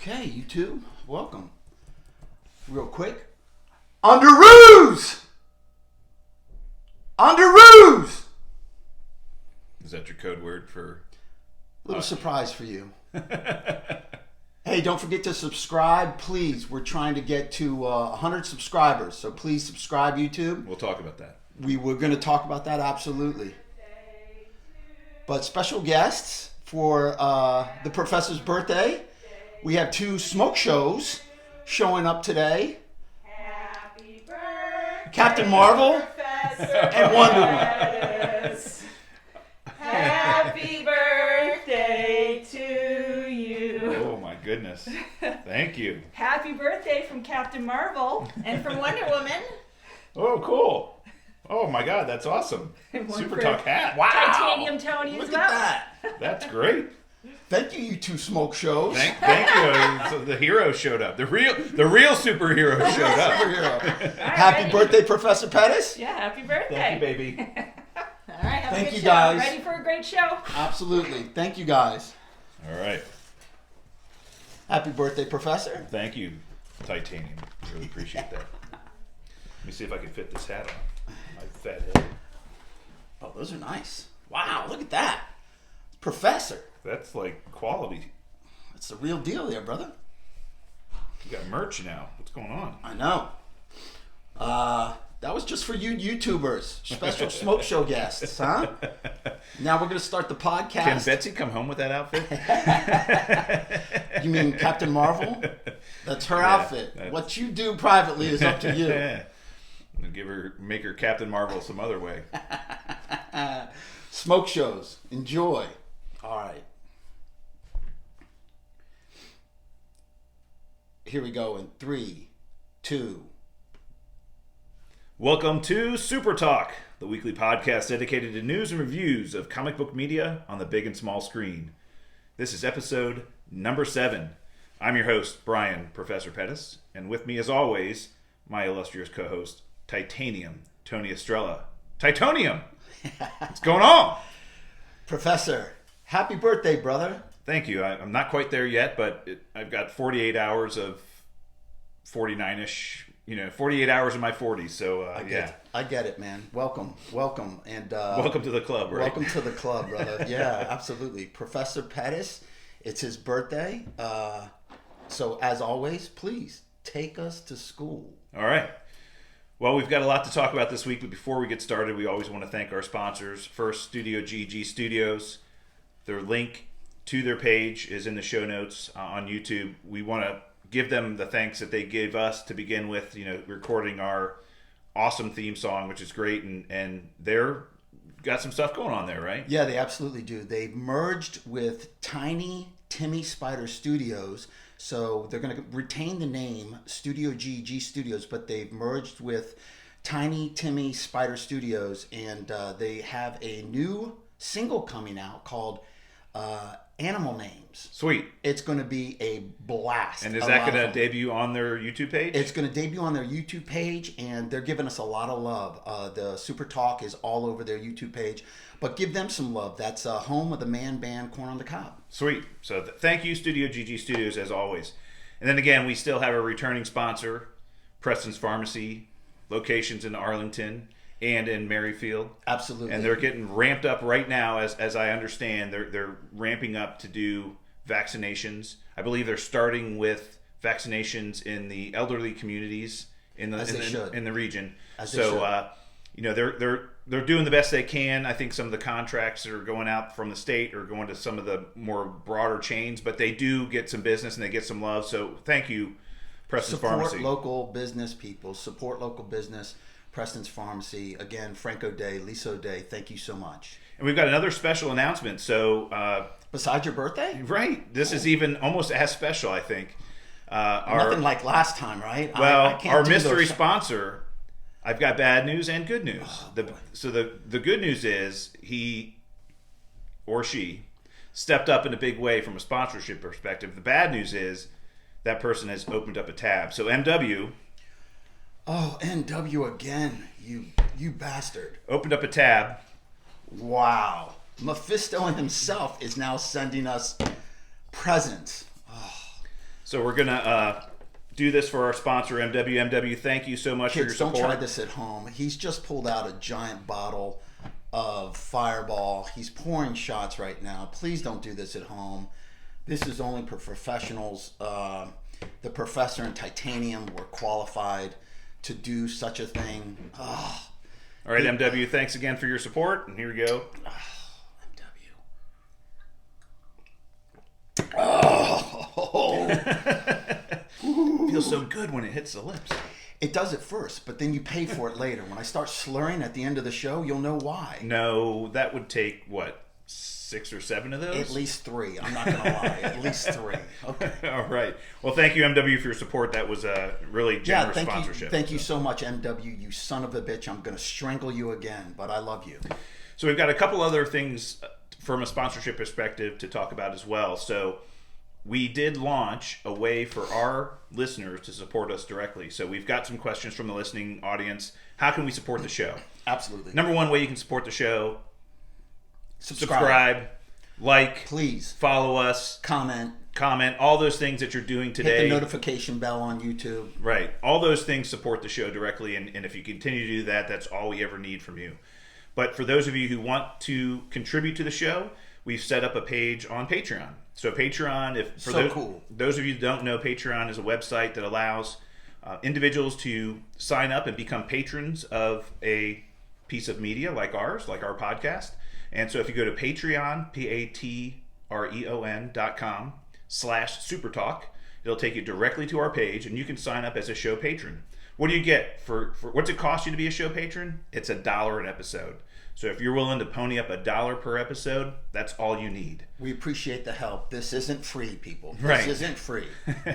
Okay, you two, welcome. Real quick. Underoos! Underoos! Is that your code word for... Little surprise for you. Hey, don't forget to subscribe, please. We're trying to get to 100 subscribers, so please subscribe, YouTube. We'll talk about that. We're going to talk about that, absolutely. But special guests for the professor's birthday. We have two smoke shows showing up today. Happy birthday, Captain Marvel Professor and Wonder Woman. Pettis. Happy birthday to you. Oh my goodness. Thank you. Happy birthday from Captain Marvel and from Wonder Woman. Oh, cool. Oh my God, that's awesome. SuperTalk hat. Wow. Titanium Tony Look as at well. that. That's great. Thank you, you two smoke shows. Thank you. So the hero showed up. The real superhero showed up. Superhero. All Happy right. birthday, Professor Pettis. Yeah, happy birthday. Thank you, baby. All right, have Thank a good you, show. guys. Ready for a great show? Absolutely. Thank you, guys. All right. Happy birthday, Professor. Thank you, Titanium. Really appreciate that. Let me see if I can fit this hat on. My fat head. Oh, those are nice. Wow, look at that. Professor. That's like quality. That's the real deal there, brother. You got merch now. What's going on? I know. That was just for you YouTubers. Special smoke show guests, huh? Now we're going to start the podcast. Can Betsy come home with that outfit? You mean Captain Marvel? That's her outfit. that's- What you do privately is up to you. Make her Captain Marvel some other way. Smoke shows. Enjoy. All right. Here we go in 3, 2. Welcome to SuperTalk, the weekly podcast dedicated to news and reviews of comic book media on the big and small screen. This is episode number 7. I'm your host, Brian, Professor Pettis, and with me, as always, my illustrious co-host, Titanium, Tony Estrella. Titanium! What's going on? Professor, happy birthday, brother. Thank you. I'm not quite there yet, but I've got 48 hours of 49-ish, 48 hours in my 40s. So, I get it, man. Welcome. And welcome to the club, right? welcome to the club, brother. Yeah, absolutely. Professor Pettis, it's his birthday. So, as always, please take us to school. All right. Well, we've got a lot to talk about this week, but before we get started, we always want to thank our sponsors. First, Studio GG Studios. Their link to their page is in the show notes on YouTube. We want to give them the thanks that they gave us to begin with, recording our awesome theme song, which is great, and they're got some stuff going on there, right? Yeah, they absolutely do. They've merged with Tiny Timmy Spider Studios, so they're going to retain the name Studio GG Studios, but they've merged with Tiny Timmy Spider Studios, and they have a new single coming out called Animal Names. Sweet. It's going to be a blast. And is that going to debut on their YouTube page? It's going to debut on their YouTube page, and they're giving us a lot of love. The SuperTalk is all over their YouTube page, but give them some love. That's home of the man band Corn on the Cob. Sweet. So thank you, Studio GG Studios, as always. And then again, we still have a returning sponsor, Preston's Pharmacy, locations in Arlington and in Merrifield. Absolutely. And they're getting ramped up right now, as I understand. They're ramping up to do vaccinations. I believe they're starting with vaccinations in the elderly communities in the region. They're doing the best they can. I think some of the contracts that are going out from the state are going to some of the more broader chains, but they do get some business and they get some love. So thank you, Preston's Pharmacy. Support local business people. Support local business. Preston's Pharmacy. Again, Franco Day, Liso Day, thank you so much. And we've got another special announcement. So, besides your birthday? Right. This is even almost as special, I think. Nothing like last time, right? Well, I can't our do mystery those. sponsor, I've got bad news and good news. The good news is he or she stepped up in a big way from a sponsorship perspective. The bad news is that person has opened up a tab. So MW... Oh, NW again, you bastard. Opened up a tab. Wow. Mephisto himself is now sending us presents. Oh. So we're gonna do this for our sponsor, MW. MW, thank you so much for your Kids, support. don't try this at home. He's just pulled out a giant bottle of Fireball. He's pouring shots right now. Please don't do this at home. This is only for professionals. The professor and Titanium were qualified to do such a thing. Oh, All right, MW, thanks again for your support. And here we go. MW. Oh. Feels so good when it hits the lips. It does at first, but then you pay for it later. When I start slurring at the end of the show, you'll know why. No, that would take, what, 6 or 7 of those? At least 3. I'm not going to lie. At least 3. Okay. All right. Well, thank you, MW, for your support. That was a really generous sponsorship. Thank you so much, MW, you son of a bitch. I'm going to strangle you again, but I love you. So we've got a couple other things from a sponsorship perspective to talk about as well. So we did launch a way for our listeners to support us directly. So we've got some questions from the listening audience. How can we support the show? Absolutely. Number one way you can support the show: subscribe, like, please, follow us, comment, all those things that you're doing today. Hit the notification bell on YouTube. Right. All those things support the show directly, and if you continue to do that, that's all we ever need from you. But for those of you who want to contribute to the show, we've set up a page on Patreon. So Patreon, those of you who don't know, Patreon is a website that allows individuals to sign up and become patrons of a piece of media like ours, like our podcast. And so if you go to Patreon, patreon.com/SuperTalk, it'll take you directly to our page, and you can sign up as a show patron. What do you get for what's it cost you to be a show patron? It's $1 an episode. So if you're willing to pony up $1 per episode, that's all you need. We appreciate the help. This isn't free, people. Right. This isn't free.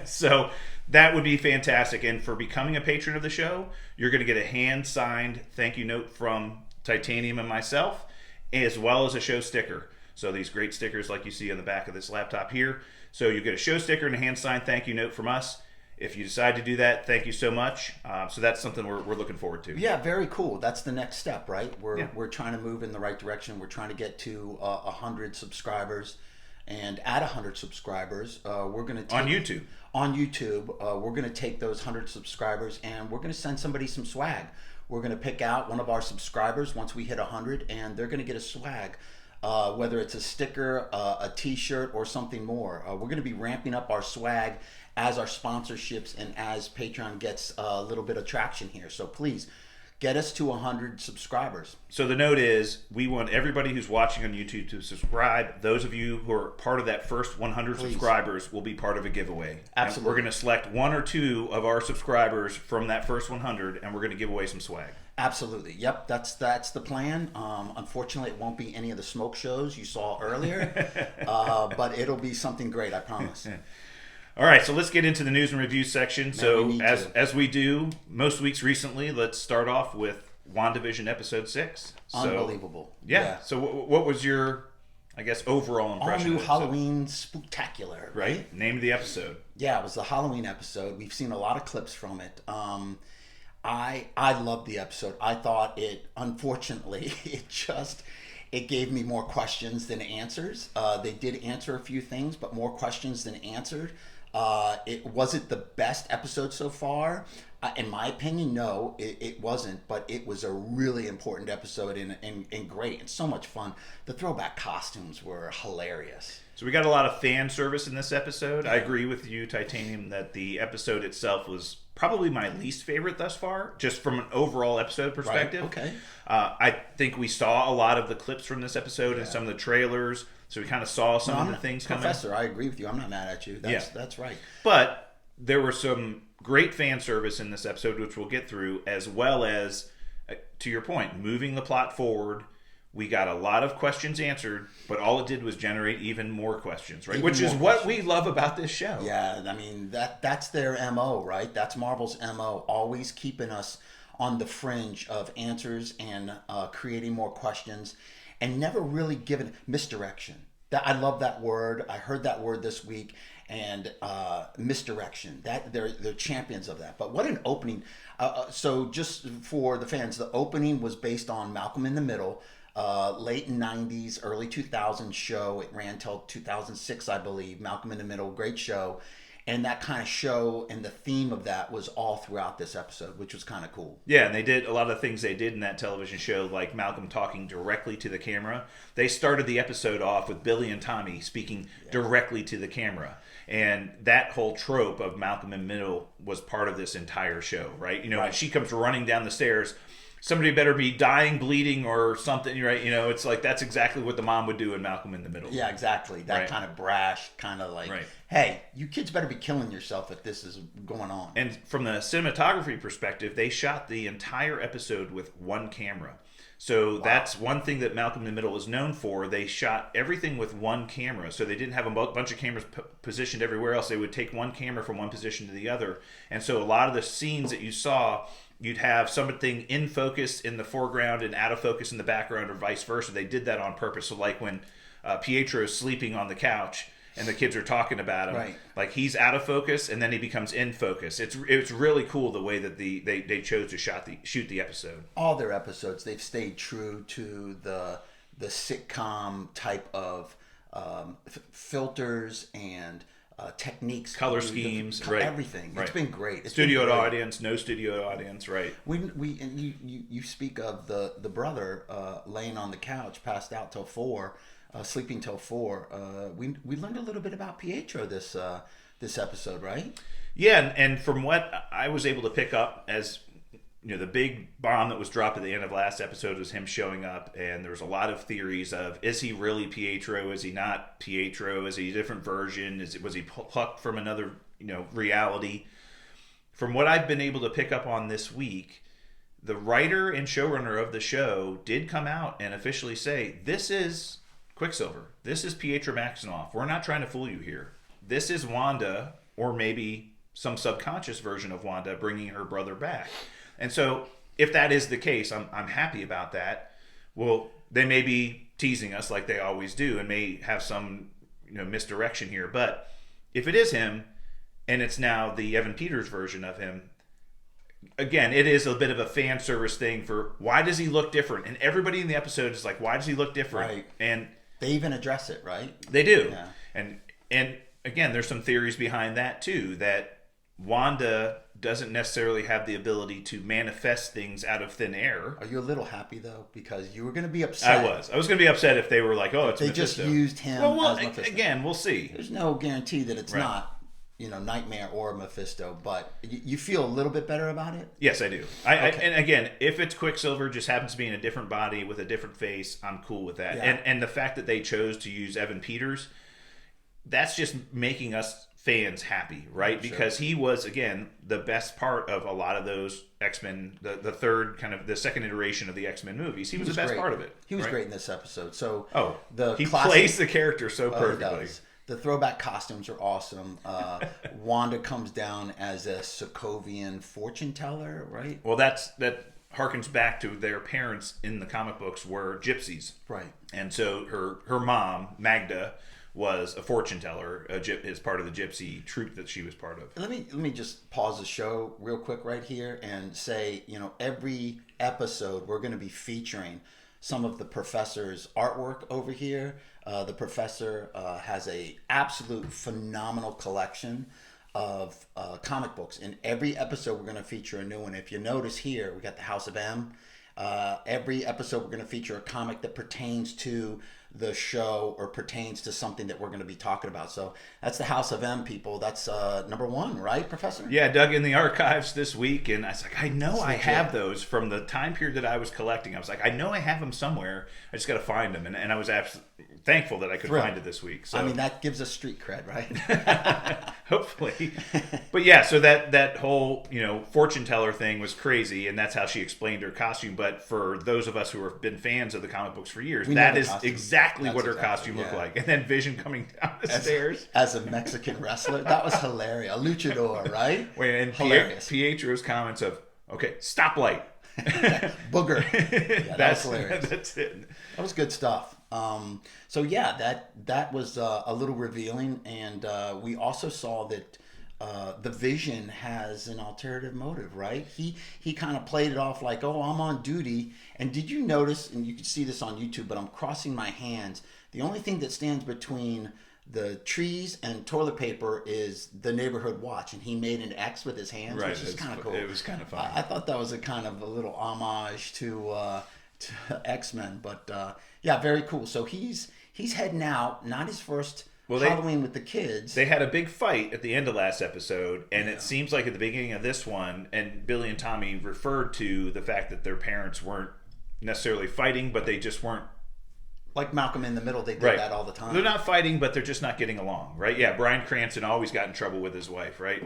So that would be fantastic. And for becoming a patron of the show, you're going to get a hand-signed thank you note from Titanium and myself, as well as a show sticker. So these great stickers like you see on the back of this laptop here. So you get a show sticker and a hand-signed thank you note from us. If you decide to do that, thank you so much. So that's something we're looking forward to. Yeah, very cool. That's the next step, right? We're trying to move in the right direction. We're trying to get to 100 subscribers, and at 100 subscribers, we're going to take on YouTube. We're going to take those 100 subscribers, and we're going to send somebody some swag. We're going to pick out one of our subscribers once we hit 100, and they're going to get a swag. Whether it's a sticker, a t-shirt, or something more. We're going to be ramping up our swag as our sponsorships and as Patreon gets a little bit of traction here. So please, get us to 100 subscribers. So the note is, we want everybody who's watching on YouTube to subscribe. Those of you who are part of that first 100 subscribers will be part of a giveaway. Absolutely. And we're going to select 1 or 2 of our subscribers from that first 100, and we're going to give away some swag. Absolutely. Yep, that's the plan. Unfortunately, it won't be any of the smoke shows you saw earlier, but it'll be something great, I promise. All right, so let's get into the news and review section. As we do most weeks recently, let's start off with Wandavision episode 6. Unbelievable. Yeah. So what was your, I guess, overall impression? All new Halloween spooktacular, right? Name of the episode. Yeah, it was the Halloween episode. We've seen a lot of clips from it. I loved the episode. I thought unfortunately, it gave me more questions than answers. They did answer a few things, but more questions than answered. It wasn't the best episode so far. In my opinion, no, it wasn't, but it was a really important episode and great and so much fun. The throwback costumes were hilarious. So we got a lot of fan service in this episode. I agree with you, Titanium, that the episode itself was probably my least favorite thus far, just from an overall episode perspective. Right. Okay. I think we saw a lot of the clips from this episode and some of the trailers, so we kind of saw some of the things coming. Professor, I agree with you. I'm not mad at you. That's right. But there were some great fan service in this episode, which we'll get through, as well as, to your point, moving the plot forward. We got a lot of questions answered, but all it did was generate even more questions, right? Which is what we love about this show. Yeah, I mean, that's their MO, right? That's Marvel's MO, always keeping us on the fringe of answers and creating more questions and never really giving misdirection. I love that word. I heard that word this week, and misdirection. That they're champions of that. But what an opening. So just for the fans, the opening was based on Malcolm in the Middle. Late 90s, early 2000s show. It ran till 2006, I believe. Malcolm in the Middle, great show. And that kind of show and the theme of that was all throughout this episode, which was kind of cool. Yeah, and they did a lot of the things they did in that television show, like Malcolm talking directly to the camera. They started the episode off with Billy and Tommy speaking directly to the camera. And that whole trope of Malcolm in the Middle was part of this entire show, right? You know, when she comes running down the stairs, somebody better be dying, bleeding, or something, right? You know, it's like that's exactly what the mom would do in Malcolm in the Middle. Yeah, exactly. That kind of brash, kind of like, hey, you kids better be killing yourself if this is going on. And from the cinematography perspective, they shot the entire episode with one camera. So that's one thing that Malcolm in the Middle is known for. They shot everything with one camera. So they didn't have a bunch of cameras positioned everywhere else. They would take one camera from one position to the other. And so a lot of the scenes that you saw, you'd have something in focus in the foreground and out of focus in the background, or vice versa. They did that on purpose. So like when Pietro is sleeping on the couch and the kids are talking about him, like he's out of focus and then he becomes in focus. It's really cool the way that they chose to shoot the episode. All their episodes, they've stayed true to the sitcom type of filters and techniques, color schemes, everything. It's been great. It's studio been great. Audience, no studio audience, right? We and you speak of the brother laying on the couch, passed out till 4, sleeping till 4. We learned a little bit about Pietro this episode, right? Yeah, and from what I was able to pick up, as you know, the big bomb that was dropped at the end of last episode was him showing up, and there was a lot of theories of, is he really Pietro? Is he not Pietro? Is he a different version? Was he plucked from another, you know, reality? From what I've been able to pick up on this week, the writer and showrunner of the show did come out and officially say, this is Quicksilver. This is Pietro Maximoff. We're not trying to fool you here. This is Wanda, or maybe some subconscious version of Wanda, bringing her brother back. And so, if that is the case, I'm happy about that. Well, they may be teasing us like they always do, and may have some, you know, misdirection here. But if it is him, and it's now the Evan Peters version of him, again, it is a bit of a fan service thing for why does he look different? And everybody in the episode is like, why does he look different? Right. And they even address it, right? They do. Yeah. And again, there's some theories behind that too, that Wanda doesn't necessarily have the ability to manifest things out of thin air. Are you a little happy though, because you were going to be upset? I was going to be upset if they were like, "Oh, it's they Mephisto." Just used him. Well, as Mephisto. Again, we'll see. There's no guarantee that it's not, you know, Nightmare or Mephisto, but you feel a little bit better about it. Yes, I do. And again, if it's Quicksilver, just happens to be in a different body with a different face, I'm cool with that. Yeah. And the fact that they chose to use Evan Peters, that's just making us fans happy, right? Because he was, again, the best part of a lot of those X-Men, the third kind of the second iteration of the X-Men movies. He was the best great. part of it. He was great in this episode. So he plays the character so perfectly. He does. The throwback costumes are awesome. Wanda comes down as a Sokovian fortune teller, right? Well, that harkens back to their parents in the comic books were gypsies, right? And so her mom Magda was a fortune teller, as part of the gypsy troupe that she was part of. Let me just pause the show real quick right here and say, you know, every episode we're going to be featuring some of the professor's artwork over here. The professor has a absolute phenomenal collection of comic books. In every episode we're going to feature a new one. If you notice here, we got the House of M. Every episode we're going to feature a comic that pertains to the show or pertains to something that we're going to be talking about. So that's the House of M, people. That's number 1, right, Professor? Yeah, I dug in the archives this week, and I was like, I know I have those from the time period that I was collecting. I was like, I know I have them somewhere. I just got to find them, and I was absolutely thankful that I could find it this week. So I mean, that gives us street cred, right? Hopefully. But yeah, so that whole, you know, fortune teller thing was crazy, and that's how she explained her costume. But for those of us who have been fans of the comic books for years, that is exactly what her costume looked like. And then Vision coming down the stairs as a Mexican wrestler, that was hilarious. A luchador, right? Wait, and hilarious. Pietro's comments of, okay, stoplight. Booger. Yeah, that was hilarious. That's it. That was good stuff. So yeah, that was a little revealing, and we also saw that the Vision has an alternative motive, right? He kind of played it off like, oh, I'm on duty. And did you notice, and you can see this on YouTube, but I'm crossing my hands. The only thing that stands between the trees and toilet paper is the neighborhood watch, and he made an X with his hands, Right. which is kind of cool. It was kind of fun. I thought that was a kind of a little homage to X-Men, but yeah, very cool. So he's heading out, not his first Halloween with the kids. They had a big fight at the end of last episode, and it seems like at the beginning of this one, and Billy and Tommy referred to the fact that their parents weren't necessarily fighting, but they just weren't. Like Malcolm in the Middle, they did that all the time. They're not fighting, but they're just not getting along, right? Yeah, Bryan Cranston always got in trouble with his wife, right?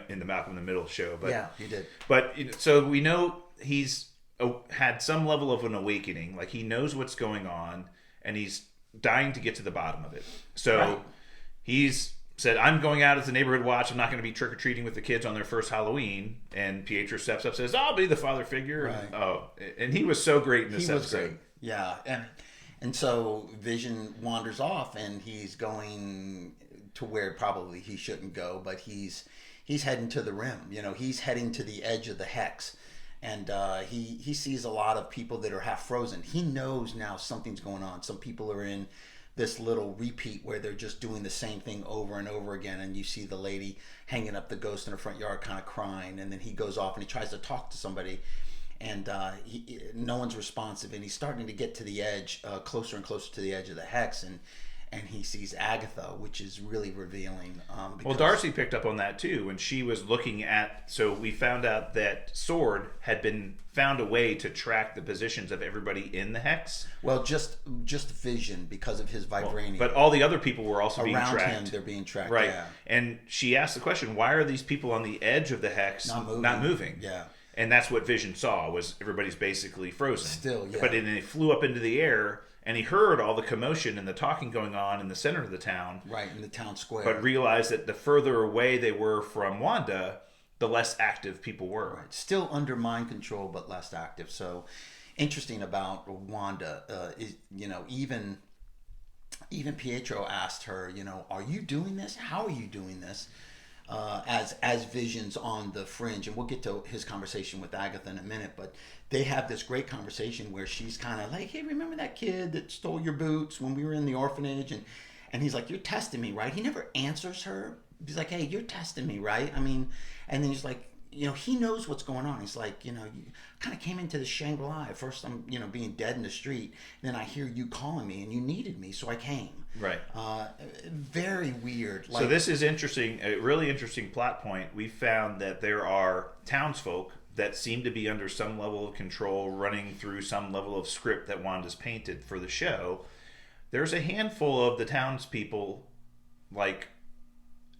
In the Malcolm in the Middle show. But, yeah, he did. But so we know he's had some level of an awakening. Like he knows what's going on, and he's dying to get to the bottom of it. So he's said, I'm going out as a neighborhood watch. I'm not going to be trick-or-treating with the kids on their first Halloween. And Pietro steps up and says, I'll be the father figure. Right. And he was so great in this episode. Was great. Yeah, and so Vision wanders off, and he's going to where probably he shouldn't go, but he's heading to the rim. You know, he's heading to the edge of the hex, and he sees a lot of people that are half frozen. He knows now something's going on. Some people are in this little repeat where they're just doing the same thing over and over again, and you see the lady hanging up the ghost in her front yard kind of crying, and then he goes off and he tries to talk to somebody, and no one's responsive, and he's starting to get to the edge, closer and closer to the edge of the hex, and he sees Agatha, which is really revealing. Well, Darcy picked up on that too when she was looking at. So we found out that Sword had been found a way to track the positions of everybody in the hex. Well, just Vision because of his vibranium. But all the other people were also being tracked. Around him, they're being tracked. Right. Yeah. And she asked the question, why are these people on the edge of the hex not moving? Yeah. And that's what Vision saw, was everybody's basically frozen. Still, yeah. But then they flew up into the air, and he heard all the commotion and the talking going on in the center of the town. Right, in the town square. But realized that the further away they were from Wanda, the less active people were. Right. Still under mind control, but less active. So, interesting about Wanda is, you know, even Pietro asked her, you know, are you doing this? How are you doing this? As Vision's on the fringe, and we'll get to his conversation with Agatha in a minute, but they have this great conversation where she's kind of like, hey, remember that kid that stole your boots when we were in the orphanage? And he's like, you're testing me, right? He never answers her. He's like, hey, you're testing me, right? I mean, and then he's like, you know, he knows what's going on. He's like, you know, you kind of came into the Shangri-La. At first I'm, you know, being dead in the street. Then I hear you calling me and you needed me, so I came. Right. Very weird. So this is interesting, a really interesting plot point. We found that there are townsfolk that seem to be under some level of control, running through some level of script that Wanda's painted for the show. There's a handful of the townspeople, like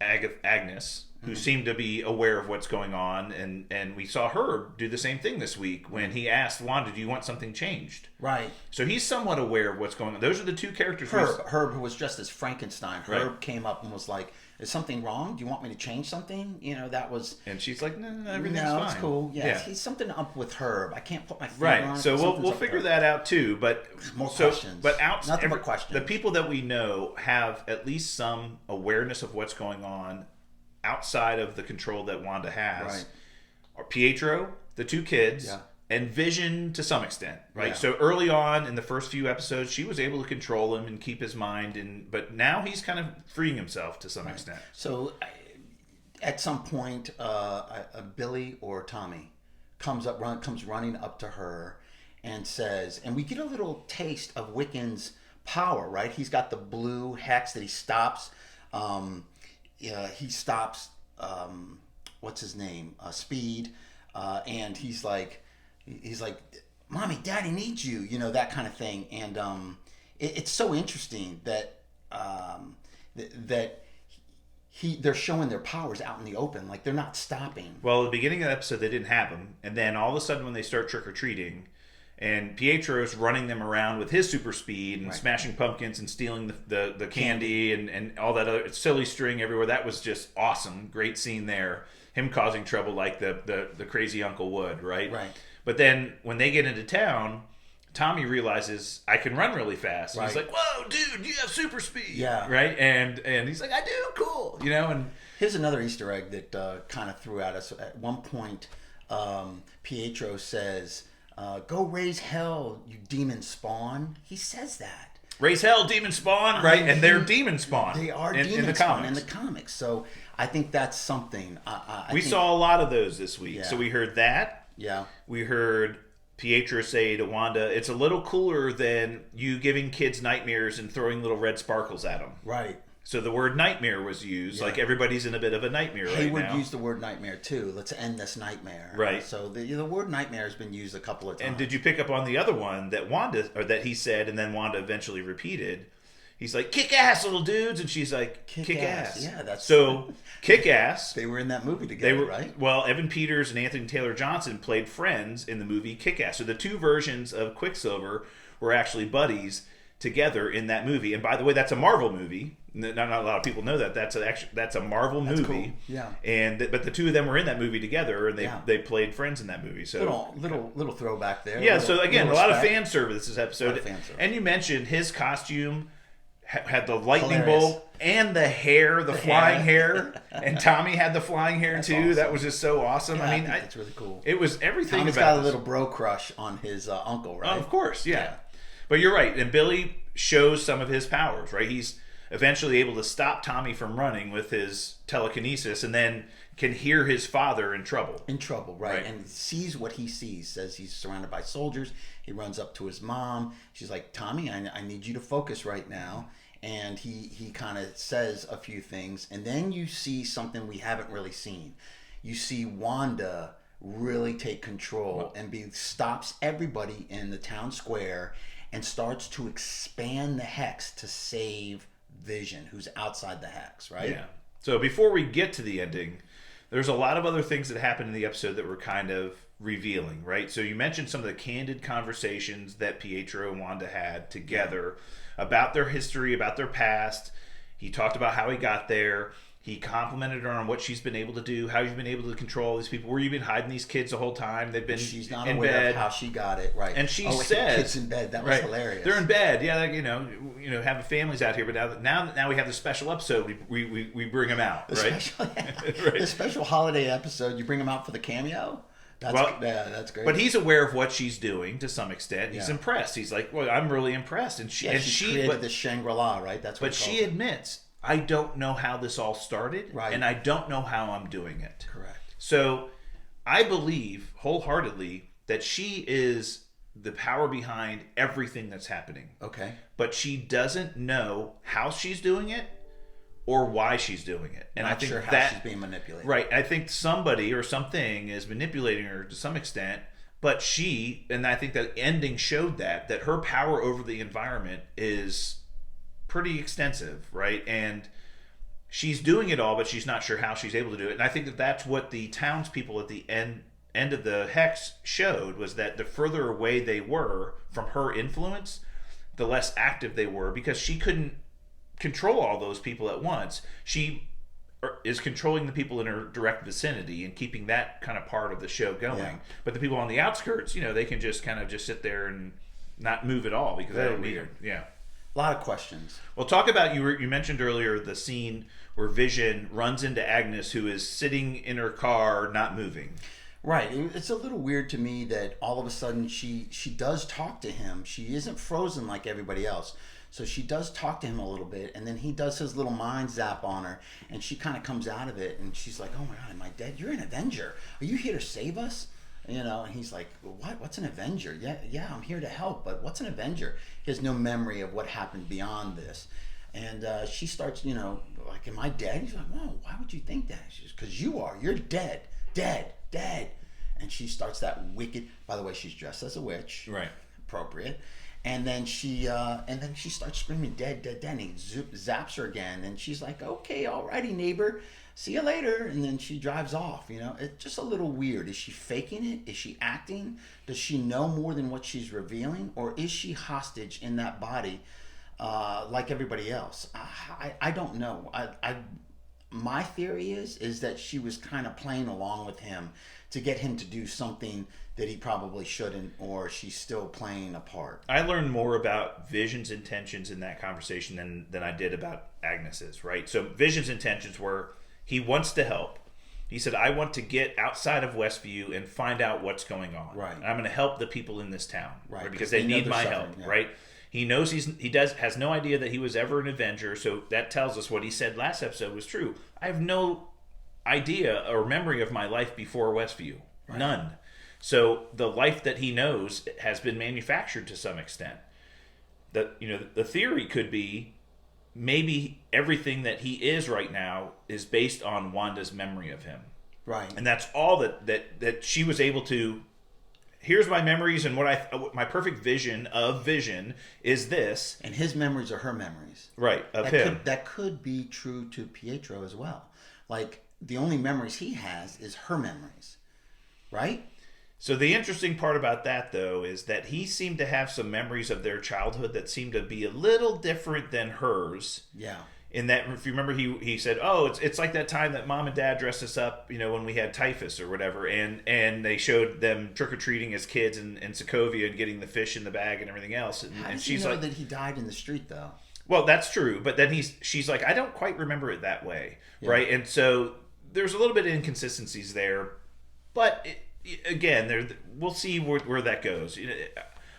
Agnes, who seem to be aware of what's going on, and we saw Herb do the same thing this week when he asked Wanda, do you want something changed? Right. So he's somewhat aware of what's going on. Those are the two characters. Herb, who was dressed as Frankenstein. Herb Right. came up and was like, is something wrong? Do you want me to change something? You know, that was... And she's like, no, everything's fine. It's cool. Yeah, he's something up with Herb. I can't put my finger on it. Right, so we'll figure that out too. But more questions. But nothing but questions. The people that we know have at least some awareness of what's going on outside of the control that Wanda has. Right. Or Pietro, the two kids, Yeah. and Vision to some extent. Right. Yeah. So early on in the first few episodes, she was able to control him and keep his mind, but now he's kind of freeing himself to some extent. So at some point, Billy or Tommy comes running up to her and says, and we get a little taste of Wiccan's power, right? He's got the blue hex that he stops. He stops. What's his name? Speed, and he's like, "Mommy, Daddy needs you," you know, that kind of thing. And it's so interesting that they're showing their powers out in the open, like they're not stopping. Well, at the beginning of the episode, they didn't have them, and then all of a sudden, when they start trick or treating, and Pietro's running them around with his super speed and smashing pumpkins and stealing the candy and all that other silly string everywhere. That was just awesome. Great scene there. Him causing trouble like the crazy Uncle would, right? Right. But then when they get into town, Tommy realizes I can run really fast. And he's like, "Whoa, dude, you have super speed!" Yeah. Right. And he's like, "I do, cool." You know. And here's another Easter egg that kind of threw at us. At one point, Pietro says, "Go raise hell, you demon spawn." He says that. raise hell, demon spawn, right? And they're demon spawn. They are in demon the spawn comics. in the comics. So I think that's something. We saw a lot of those this week. Yeah. So we heard that. Yeah. We heard Pietro say to Wanda, it's a little cooler than you giving kids nightmares and throwing little red sparkles at them. Right. So the word nightmare was used. Yeah. Like everybody's in a bit of a nightmare right Hayward now. used the word nightmare too. Let's end this nightmare. Right. So the word nightmare has been used a couple of times. And did you pick up on the other one that that he said and then Wanda eventually repeated? He's like, kick ass, little dudes. And she's like, kick ass. Yeah, that's so kick ass. They were in that movie together, right? Well, Evan Peters and Anthony Taylor Johnson played friends in the movie Kick Ass. So the two versions of Quicksilver were actually buddies together in that movie. And by the way, that's a Marvel movie. Not a lot of people know that. That's a Marvel movie. Cool. Yeah. But the two of them were in that movie together, and Yeah. they played friends in that movie. So little throwback there. yeah. Little- So again, a little lot of respect. fan service this episode. A lot of fan service. And you mentioned his costume had the lightning Hilarious. bolt and the hair, the flying hair, and Tommy had the flying hair too. awesome. That was just so awesome. Yeah, I mean, think that's really cool. it was everything Tommy's about got a this. little bro crush on his uncle, right? Oh, of course, yeah. Yeah. But you're right, and Billy shows some of his powers, right? He's eventually able to stop Tommy from running with his telekinesis, and then can hear his father in trouble. In trouble, right? Right. And sees what he sees. Says he's surrounded by soldiers. He runs up to his mom. She's like, Tommy, I need you to focus right now. And he kind of says a few things. And then you see something we haven't really seen. You see Wanda really take control and stops everybody in the town square and starts to expand the hex to save Vision, who's outside the hex, right? Yeah. So before we get to the ending, there's a lot of other things that happened in the episode that were kind of revealing, right? So you mentioned some of the candid conversations that Pietro and Wanda had together about their history, about their past. He talked about how he got there. He complimented her on what she's been able to do, how you've been able to control all these people. Where you've been hiding these kids the whole time. They've been She's not in aware bed. of how she got it, right? And she the says, kids in bed. That was right, hilarious. They're in bed. Yeah, like, you know, having families out here. But now we have the special episode. We bring them out, The right? special, Right. the special holiday episode. You bring them out for the cameo. That's great. But he's aware of what she's doing to some extent. He's Yeah. impressed. He's like, "Well, I'm really impressed." And she created the Shangri-La, right? That's what. but she admits, "I don't know how this all started, Right. and I don't know how I'm doing it." Correct. So, I believe wholeheartedly that she is the power behind everything that's happening. Okay. But she doesn't know how she's doing it or why she's doing it. And Not I think sure how that she's being manipulated. right. I think somebody or something is manipulating her to some extent. But and I think that ending showed that her power over the environment is pretty extensive, right? And she's doing it all, but she's not sure how she's able to do it. And I think that that's what the townspeople at the end of the hex showed, was that the further away they were from her influence, the less active they were, because she couldn't control all those people at once. She is controlling the people in her direct vicinity and keeping that kind of part of the show going. Yeah. But the people on the outskirts, they can just kind of just sit there and not move at all because they Very don't need weird. it. Yeah. A lot of questions. Well, talk about you mentioned earlier the scene where Vision runs into Agnes, who is sitting in her car, not moving. Right. It's a little weird to me that all of a sudden she does talk to him. She isn't frozen like everybody else. So she does talk to him a little bit, and then he does his little mind zap on her, and she kind of comes out of it, and she's like, "Oh my God, am I dead? You're an Avenger. Are you here to save us?" And he's like, "What? What's an Avenger? Yeah, I'm here to help, but what's an Avenger?" He has no memory of what happened beyond this. And she starts, like, "Am I dead?" He's like, "Whoa, why would you think that?" She's, "'Cause you are. You're dead. And she starts that wicked. By the way, she's dressed as a witch. Right. Appropriate. And then she starts screaming, "Dead, dead, dead." And he zaps her again, and she's like, "Okay, alrighty, neighbor. See you later." And then she drives off. It's just a little weird. Is she faking it? Is she acting? Does she know more than what she's revealing, or is she hostage in that body, like everybody else? I don't know. My theory is that she was kind of playing along with him to get him to do something that he probably shouldn't, or she's still playing a part. I learned more about Vision's intentions in that conversation than I did about Agnes's, right? So Vision's intentions were, he wants to help. He said, "I want to get outside of Westview and find out what's going on. Right. And I'm going to help the people in this town, Right, because 'cause they they know need they're my suffering, help, yeah. right?" He knows has no idea that he was ever an Avenger, so that tells us what he said last episode was true. I have no idea or memory of my life before Westview. Right. None. So the life that he knows has been manufactured to some extent. The theory could be maybe everything that he is right now is based on Wanda's memory of him. Right. And that's all that she was able to. Here's my memories, and my perfect vision of Vision is this. And his memories are her memories. Right, of him. That could be true to Pietro as well. Like, the only memories he has is her memories. Right? So the interesting part about that, though, is that he seemed to have some memories of their childhood that seemed to be a little different than hers. Yeah. In that, if you remember, he said, "Oh, it's like that time that Mom and Dad dressed us up, when we had typhus or whatever, and they showed them trick or treating as kids in Sokovia and getting the fish in the bag and everything else." And she's like, that he died in the street, though? Well, that's true, but then she's like, "I don't quite remember it that way," right? And so there's a little bit of inconsistencies there, but again, we'll see where that goes.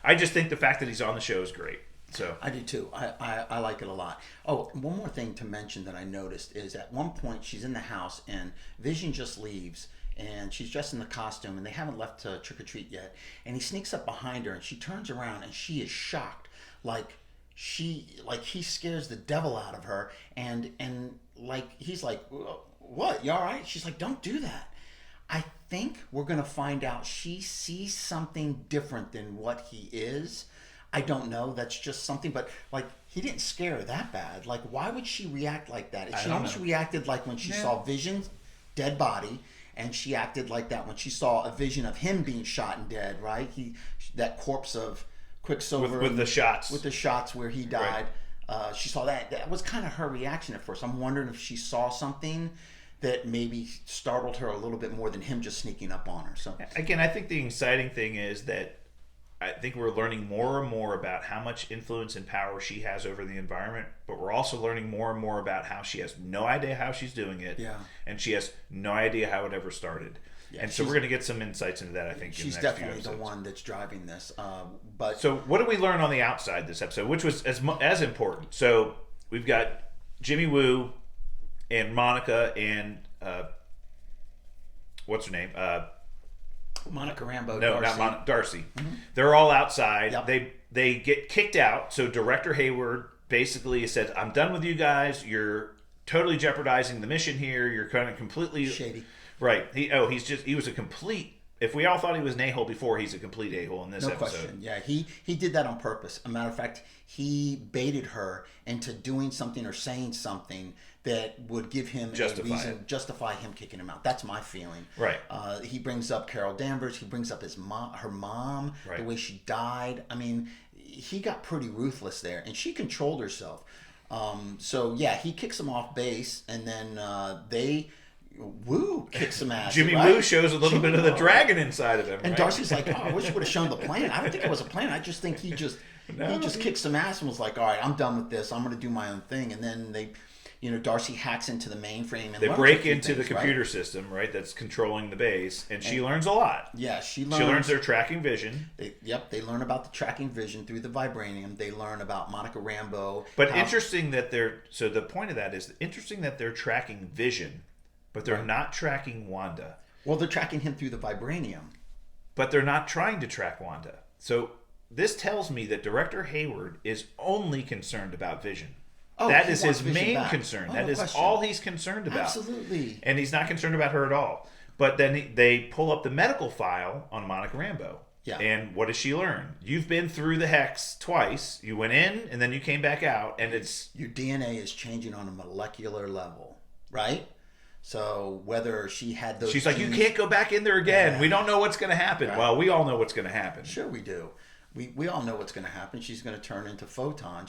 I just think the fact that he's on the show is great. So I do too. I like it a lot. Oh, one more thing to mention that I noticed is at one point she's in the house and Vision just leaves and she's dressed in the costume and they haven't left to trick or treat yet. And he sneaks up behind her and she turns around and she is shocked, like he scares the devil out of her and like he's like, "What? You all right?" She's like, "Don't do that." I think we're gonna find out she sees something different than what he is. I don't know. That's just something. But, like, he didn't scare her that bad. Like, why would she react like that? She almost reacted like when she saw Vision's dead body, and she acted like that when she saw a vision of him being shot and dead, right? That corpse of Quicksilver. With the shots. With the shots where he died. Right. She saw that. That was kind of her reaction at first. I'm wondering if she saw something that maybe startled her a little bit more than him just sneaking up on her. So again, I think the exciting thing is that I think we're learning more and more about how much influence and power she has over the environment, but we're also learning more and more about how she has no idea how she's doing it, and she has no idea how it ever started. Yeah, and so we're going to get some insights into that, I think, in the next few episodes. She's definitely the one that's driving this. But so what did we learn on the outside this episode, which was as important? So we've got Jimmy Woo and Monica and what's her name? Monica Rambeau. No, Darcy. not Darcy. Mm-hmm. They're all outside. Yep. They get kicked out. So Director Hayward basically said, "I'm done with you guys. You're totally jeopardizing the mission here. You're kind of completely shady." Right. He was a complete. If we all thought he was an a-hole before, he's a complete a-hole in this episode. No question. Yeah, he did that on purpose. As a matter of fact, he baited her into doing something or saying something that would give him justify him kicking him out. That's my feeling. Right. He brings up Carol Danvers. He brings up her mom, right. The way she died. I mean, he got pretty ruthless there, and she controlled herself. So yeah, he kicks him off base, and then Woo kicks some ass. Jimmy right? Woo shows a little bit of the dragon inside of him. And right? Darcy's like, "Oh, I wish you would have shown the plan." I don't think it was a plan. I just think he just kicked some ass and was like, "All right, I'm done with this. I'm going to do my own thing." And then Darcy hacks into the mainframe and they break into the computer system, right? That's controlling the base, and she learns a lot. Yeah, she learns their tracking vision. They learn about the tracking vision through the vibranium. They learn about Monica Rambeau. But interesting that the point of that is interesting that they're tracking Vision. But they're not tracking Wanda. Well, they're tracking him through the vibranium. But they're not trying to track Wanda. So this tells me that Director Hayward is only concerned about Vision. Oh, that is his main concern. That is all he's concerned about. Absolutely. And he's not concerned about her at all. But then they pull up the medical file on Monica Rambeau. Yeah. And what does she learn? You've been through the hex twice. You went in and then you came back out. And your DNA is changing on a molecular level, right? So whether she had those she's like, "You can't go back in there again. Yeah. We don't know what's going to happen." Right. Well, we all know what's going to happen. Sure we do. We all know what's going to happen. She's going to turn into Photon.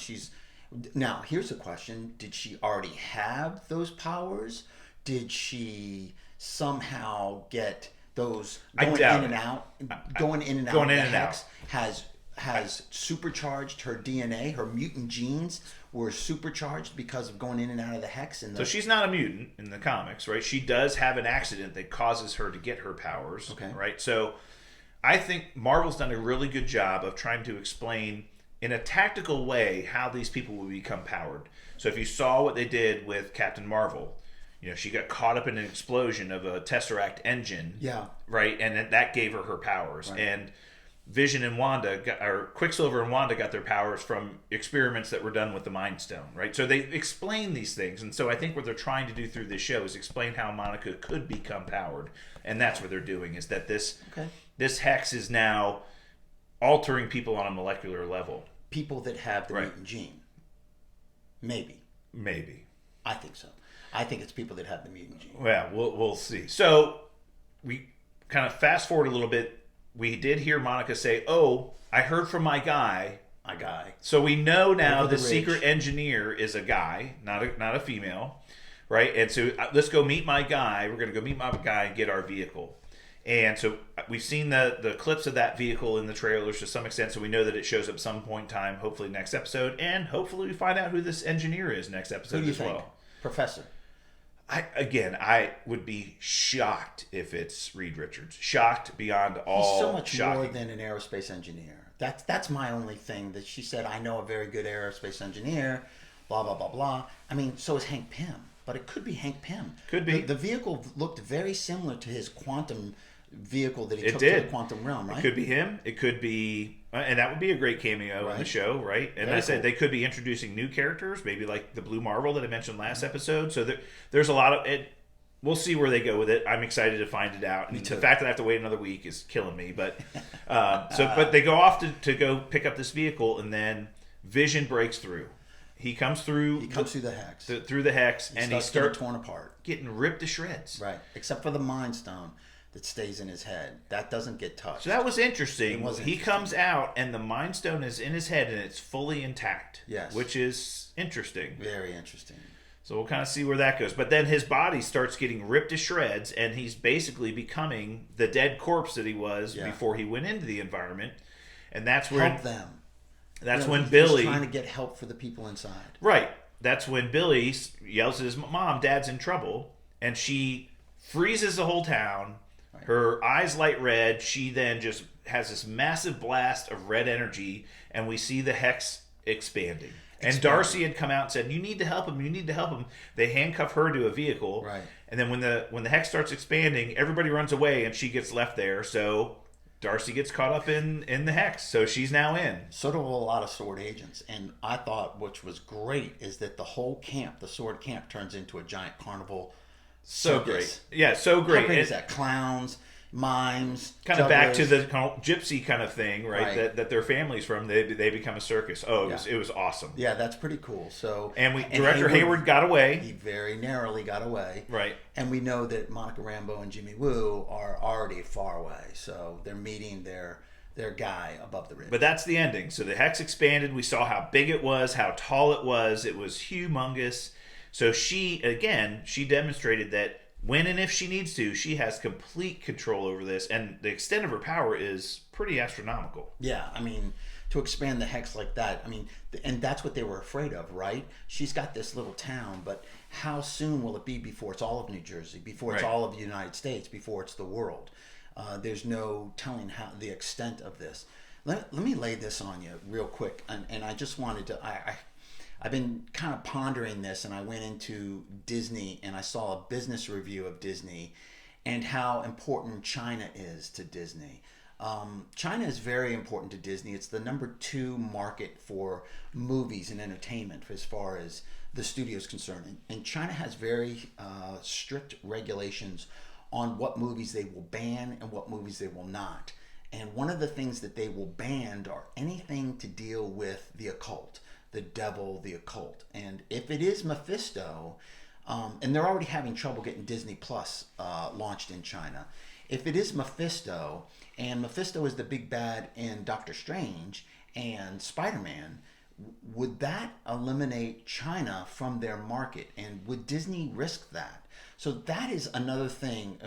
Now, here's the question. Did she already have those powers? Did she somehow get those going in and out of the hex? Has supercharged her DNA, her mutant genes were supercharged because of going in and out of the hex. So she's not a mutant in the comics, right? She does have an accident that causes her to get her powers, right? So I think Marvel's done a really good job of trying to explain in a tactical way how these people will become powered. So if you saw what they did with Captain Marvel, she got caught up in an explosion of a Tesseract engine. Yeah. Right? And that gave her powers. Right. And Vision and or Quicksilver and Wanda got their powers from experiments that were done with the Mind Stone, right? So they explain these things. And so I think what they're trying to do through this show is explain how Monica could become powered. And that's what they're doing, is that this hex is now altering people on a molecular level. People that have the mutant gene. Maybe. I think so. I think it's people that have the mutant gene. Well, we'll see. So we kind of fast forward a little bit. We did hear Monica say, "Oh, I heard from my guy." So we know now the secret engineer is a guy, not a female, right? And so let's go meet my guy. We're going to go meet my guy and get our vehicle. And so we've seen the clips of that vehicle in the trailers to some extent, so we know that it shows up some point in time, hopefully next episode, and hopefully we find out who this engineer is next episode as well. Professor? I would be shocked if it's Reed Richards. Shocked beyond all. He's so much shocking. more than an aerospace engineer. That's my only thing. That she said, I know a very good aerospace engineer, blah, blah, blah, blah. I mean, so is Hank Pym. But it could be Hank Pym. Could be. The vehicle looked very similar to his quantum vehicle that he took to the quantum realm, right? It could be him. It could be... and that would be a great cameo in the show, right? And I said they could be introducing new characters, maybe like the Blue Marvel that I mentioned last episode. So there's a lot of it. We'll see where they go with it. I'm excited to find it out. And the fact that I have to wait another week is killing me. But but they go off to go pick up this vehicle, and then Vision breaks through. He comes through. He comes through the hex. Through the hex, and he starts torn apart, getting ripped to shreds. Right, except for the Mind Stone that stays in his head. That doesn't get touched. So that was interesting. He comes out and the Mind Stone is in his head and it's fully intact. Yes. Which is interesting. Very interesting. So we'll kind of see where that goes. But then his body starts getting ripped to shreds and he's basically becoming the dead corpse that he was before he went into the environment. And that's where... Help them. That's when Billy... He's trying to get help for the people inside. Right. That's when Billy yells at his mom, Dad's in trouble. And she freezes the whole town. Her eyes light red. She then just has this massive blast of red energy, and we see the hex expanding. And Darcy had come out and said, "You need to help him. You need to help him." They handcuff her to a vehicle, right? And then when the hex starts expanding, everybody runs away, and she gets left there. So Darcy gets caught up in the hex, so she's now in. So do a lot of sword agents, and I thought, which was great, is that the whole camp, the sword camp, turns into a giant carnival. So great. Yeah, so great. How great is that? Clowns, mimes. Kind of back to the gypsy kind of thing, right? That their family's from. They become a circus. Oh, it was awesome. Yeah, that's pretty cool. So Director Hayward got away. He very narrowly got away. Right. And we know that Monica Rambeau and Jimmy Woo are already far away. So they're meeting their guy above the ridge. But that's the ending. So the hex expanded. We saw how big it was, how tall it was. It was humongous. So she demonstrated that when and if she needs to, she has complete control over this, and the extent of her power is pretty astronomical. Yeah, I mean, to expand the hex like that, I mean, and that's what they were afraid of, right? She's got this little town, but how soon will it be before it's all of New Jersey, before it's all of the United States, before it's the world? There's no telling how the extent of this. Let me lay this on you real quick, and I just wanted to... I've been kind of pondering this, and I went into Disney and I saw a business review of Disney and how important China is to Disney. China is very important to Disney. It's the #2 market for movies and entertainment as far as the studio is concerned. And China has very strict regulations on what movies they will ban and what movies they will not. And one of the things that they will ban are anything to deal with the occult. The devil, the occult. And if it is Mephisto, and they're already having trouble getting Disney Plus launched in China. If it is Mephisto, and Mephisto is the big bad in Doctor Strange and Spider-Man, would that eliminate China from their market? And would Disney risk that? So that is another thing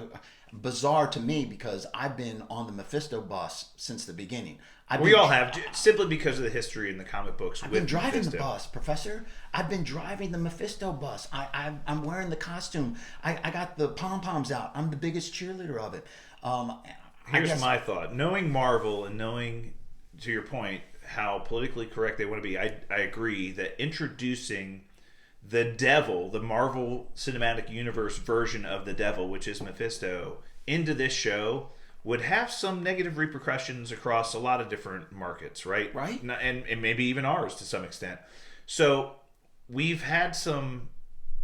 bizarre to me, because I've been on the Mephisto bus since the beginning. We all have, simply because of the history in the comic books. I've been driving the bus, Professor. I've been driving the Mephisto bus. I'm wearing the costume. I got the pom-poms out. I'm the biggest cheerleader of it. Here's my thought. Knowing Marvel and knowing, to your point, how politically correct they want to be, I agree that introducing the devil, the Marvel Cinematic Universe version of the devil, which is Mephisto, into this show would have some negative repercussions across a lot of different markets, right? Right. And maybe even ours to some extent. So we've had some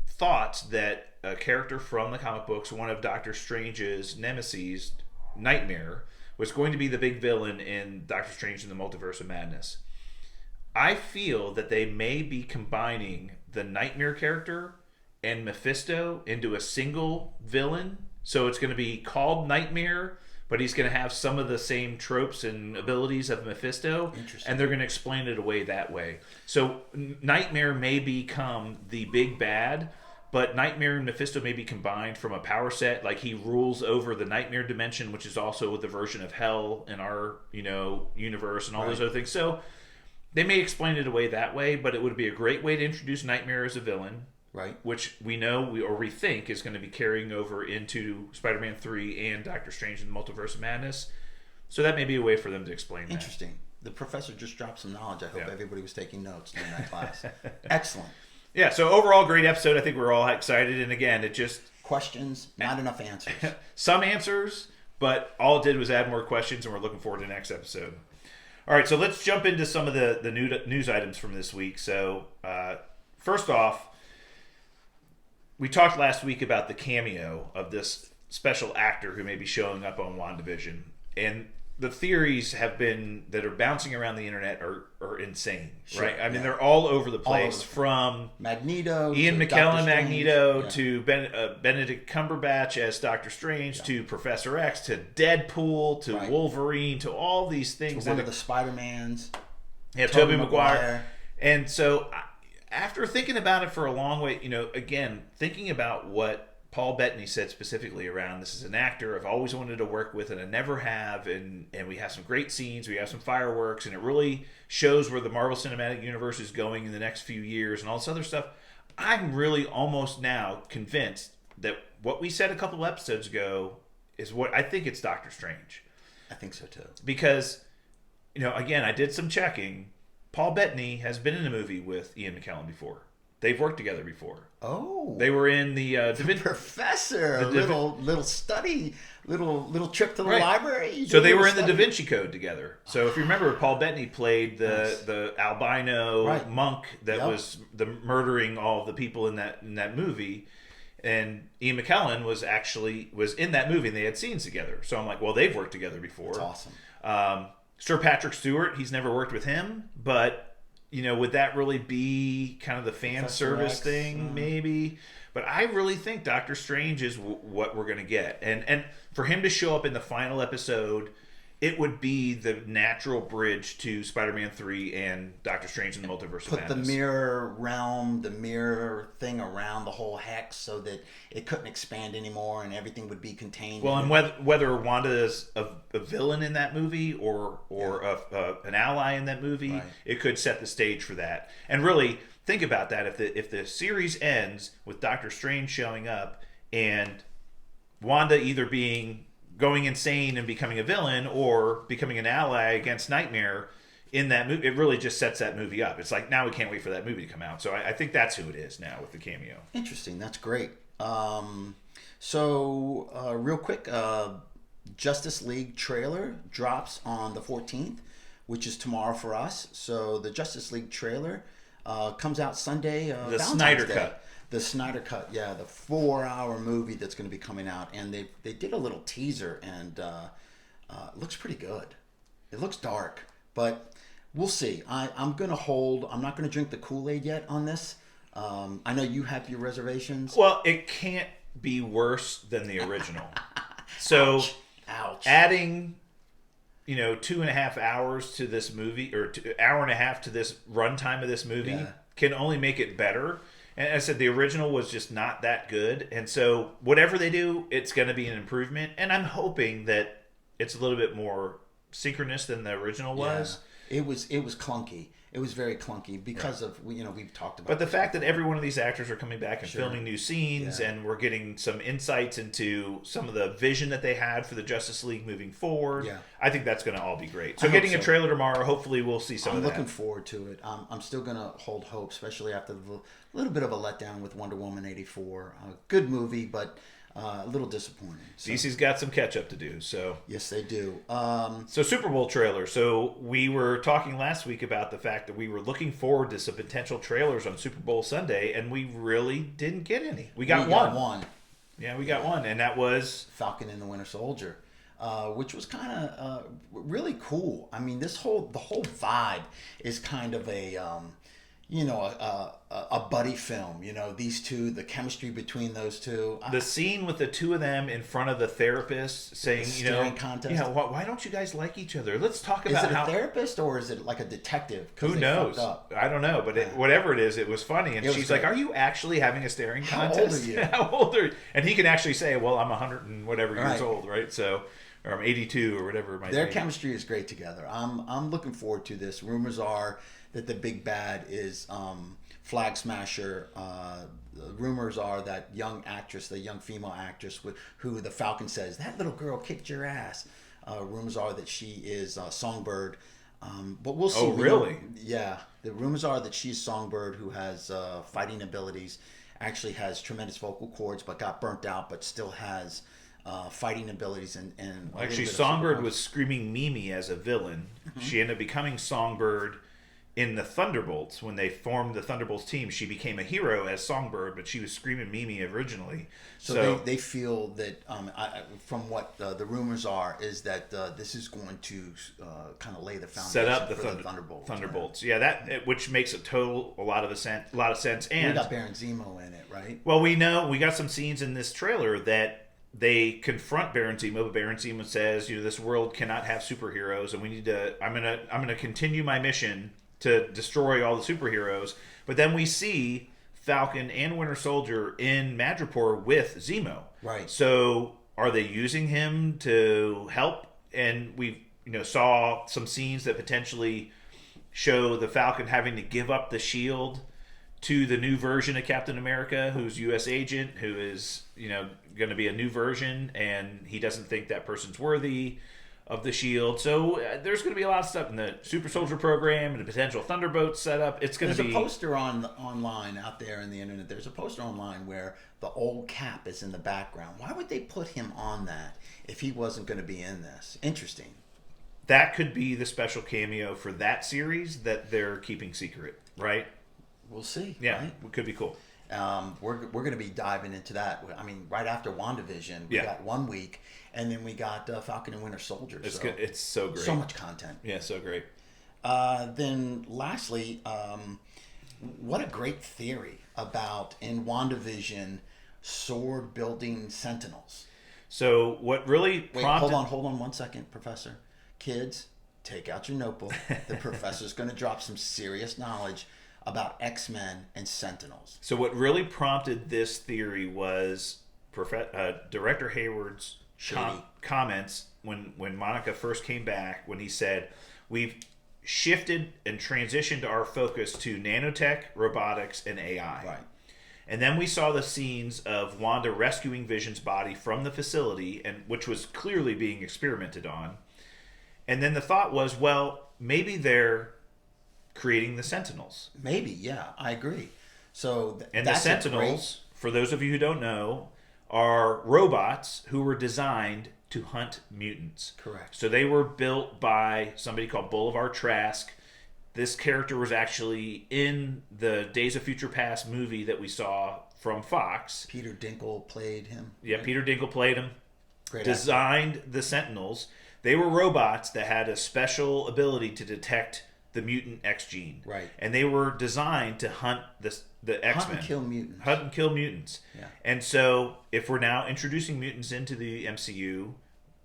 thoughts that a character from the comic books, one of Doctor Strange's nemesis, Nightmare, was going to be the big villain in Doctor Strange in the Multiverse of Madness. I feel that they may be combining the Nightmare character and Mephisto into a single villain. So it's going to be called Nightmare, but he's going to have some of the same tropes and abilities of Mephisto. Interesting. And they're going to explain it away that way. So Nightmare may become the big bad, but Nightmare and Mephisto may be combined from a power set. Like he rules over the Nightmare dimension, which is also the version of Hell in our, universe and all those other things. So they may explain it away that way, but it would be a great way to introduce Nightmare as a villain. Right. Which we know, we think is going to be carrying over into Spider-Man 3 and Doctor Strange in the Multiverse of Madness. So that may be a way for them to explain that. Interesting. The professor just dropped some knowledge. I hope everybody was taking notes during that class. Excellent. Yeah, so overall, great episode. I think we're all excited. And again, it just... Questions, not enough answers. Some answers, but all it did was add more questions, and we're looking forward to the next episode. All right, so let's jump into some of the news items from this week. So, first off, we talked last week about the cameo of this special actor who may be showing up on WandaVision. And the theories that are bouncing around the internet are insane, right? I mean, they're all over the place, from Magneto, Ian to McKellen Doctor Magneto, Strange. to Benedict Cumberbatch as Doctor Strange, to Professor X, to Deadpool, to Wolverine, to all these things. To one of the Spider-Mans. Yeah, Tobey Maguire. And so after thinking about it for a long way, again, thinking about what Paul Bettany said specifically around, this is an actor I've always wanted to work with and I never have, and we have some great scenes, we have some fireworks, and it really shows where the Marvel Cinematic Universe is going in the next few years and all this other stuff. I'm really almost now convinced that what we said a couple episodes ago is what I think it's Doctor Strange. I think so too. Because, again, I did some checking. Paul Bettany has been in a movie with Ian McKellen before. They've worked together before. Oh, they were in the Professor. Little study, little trip to the library. So they were in the Da Vinci Code together. So if you remember, Paul Bettany played the albino monk that was murdering all the people in that movie, and Ian McKellen was in that movie, and they had scenes together. So I'm like, well, they've worked together before. That's awesome. Sir Patrick Stewart, he's never worked with him, but. Would that really be kind of the fan service thing? Maybe. But I really think Doctor Strange is what we're going to get. And for him to show up in the final episode, it would be the natural bridge to Spider-Man 3 and Doctor Strange in the Multiverse of Madness. Put the mirror realm, the mirror thing around the whole hex so that it couldn't expand anymore and everything would be contained. Well, and whether Wanda is a villain in that movie or an ally in that movie, it could set the stage for that. And really, think about that. If the series ends with Doctor Strange showing up and Wanda either going insane and becoming a villain or becoming an ally against Nightmare in that movie, it really just sets that movie up. It's like, now we can't wait for that movie to come out. So I think that's who it is now with the cameo. Interesting. That's great. Real quick, Justiceleague trailer drops on the 14th, which is tomorrow for us. So the Justiceleague trailer comes out Sunday. The Snyder Cut. The Snyder Cut, the 4-hour movie that's going to be coming out. And they did a little teaser, and it looks pretty good. It looks dark, but we'll see. I'm going to hold. I'm not going to drink the Kool-Aid yet on this. I know you have your reservations. Well, it can't be worse than the original. So, Ouch. Adding, 2.5 hours to this movie, or hour and a half to this runtime of this movie, can only make it better. And I said the original was just not that good. And so whatever they do, it's going to be an improvement. And I'm hoping that it's a little bit more synchronous than the original was. It was clunky. it was very clunky because of we've talked about. But the fact that every one of these actors are coming back and Sure. filming new scenes, Yeah. and we're getting some insights into some of the vision that they had for the Justice League moving forward, Yeah. I think that's going to all be great. So I hope getting a so. trailer tomorrow, hopefully we'll see some I'm of that. looking forward to it. I'm still going to hold hope, especially after the little bit of a letdown with Wonder Woman 84. Good movie, but a little disappointing. So, DC's got some catch up to do. So yes, they do. So Super Bowl trailer. So we were talking last week about the fact that we were looking forward to some potential trailers on Super Bowl Sunday, and we really didn't get any. We got one. Yeah, we got one, and that was Falcon and the Winter Soldier, which was kind of really cool. I mean, the whole vibe is kind of a buddy film. These two, the chemistry between those two. the scene with the two of them in front of the therapist saying, staring contest. yeah, why don't you guys like each other? Let's talk about Is it how. a therapist or is it like a detective? 'Cause Who they knows? fucked up. I don't know, but whatever it is, it was funny. And It was she's great. like, "Are you actually having a staring How contest? old are you?" How old are you?" And he can actually say, "Well, I'm 100 and whatever years Right. old, right? So, or I'm 82 or whatever it might Their be." chemistry is great together. I'm looking forward to this. Rumors are that the big bad is Flag Smasher. The rumors are that young actress, the young female actress who the Falcon says, that little girl kicked your ass. Rumors are that she is Songbird. But we'll see. Oh, really? Yeah. The rumors are that she's Songbird, who has fighting abilities, actually has tremendous vocal cords, but got burnt out, but still has fighting abilities and a little Actually, bit of Songbird superpowers. was screaming Mimi as a villain. Mm-hmm. She ended up becoming Songbird in the Thunderbolts. When they formed the Thunderbolts team, she became a hero as Songbird, but she was screaming Mimi originally. So they feel that, from what the rumors are, is that this is going to kind of lay the foundation set up the, for the Thunderbolts. Thunderbolts. Yeah, which makes a lot of sense. We And got Baron Zemo in it, right? well, we know we got some scenes in this trailer that they confront Baron Zemo, but Baron Zemo says, this world cannot have superheroes, and we need to. I'm gonna continue my mission to destroy all the superheroes. But then we see Falcon and Winter Soldier in Madripoor with Zemo. Right. So are they using him to help? And we saw some scenes that potentially show the Falcon having to give up the shield to the new version of Captain America, who's U.S. agent, who is going to be a new version, and he doesn't think that person's worthy of the shield. So there's going to be a lot of stuff in the Super Soldier program and the potential Thunderbolt setup. It's going to be. There's a poster online out there in the internet. There's a poster online where the old Cap is in the background. Why would they put him on that if he wasn't going to be in this? Interesting. That could be the special cameo for that series that they're keeping secret, right? We'll see. Yeah, Right? it could be cool. We're going to be diving into that. I mean, right after WandaVision, we Yeah. got 1 week, and then we got Falcon and Winter Soldier. It's so, good. It's so great. so much content. Yeah, so great. Then lastly, what a great theory about in WandaVision sword building sentinels. So what really Wait, prompted? hold on 1 second, Professor. Kids, take out your notebook. The professor's going to drop some serious knowledge about X-Men and Sentinels. So what really prompted this theory was Director Hayward's Shady. comments when Monica first came back, when he said, "We've shifted and transitioned our focus to nanotech, robotics, and AI." Right. And then we saw the scenes of Wanda rescuing Vision's body from the facility, and which was clearly being experimented on. And then the thought was, well, maybe they're creating the Sentinels. Maybe, yeah, I agree. So And the that's Sentinels, for those of you who don't know, are robots who were designed to hunt mutants. Correct. So they were built by somebody called Boulevard Trask. This character was actually in the Days of Future Past movie that we saw from Fox. Peter Dinkle played him. Yeah, Peter Dinklage played him. Great actor. Designed the Sentinels. They were robots that had a special ability to detect the mutant X gene. Right. And they were designed to hunt the X-Men. Hunt and kill mutants. Hunt and kill mutants. Yeah. And so if we're now introducing mutants into the MCU,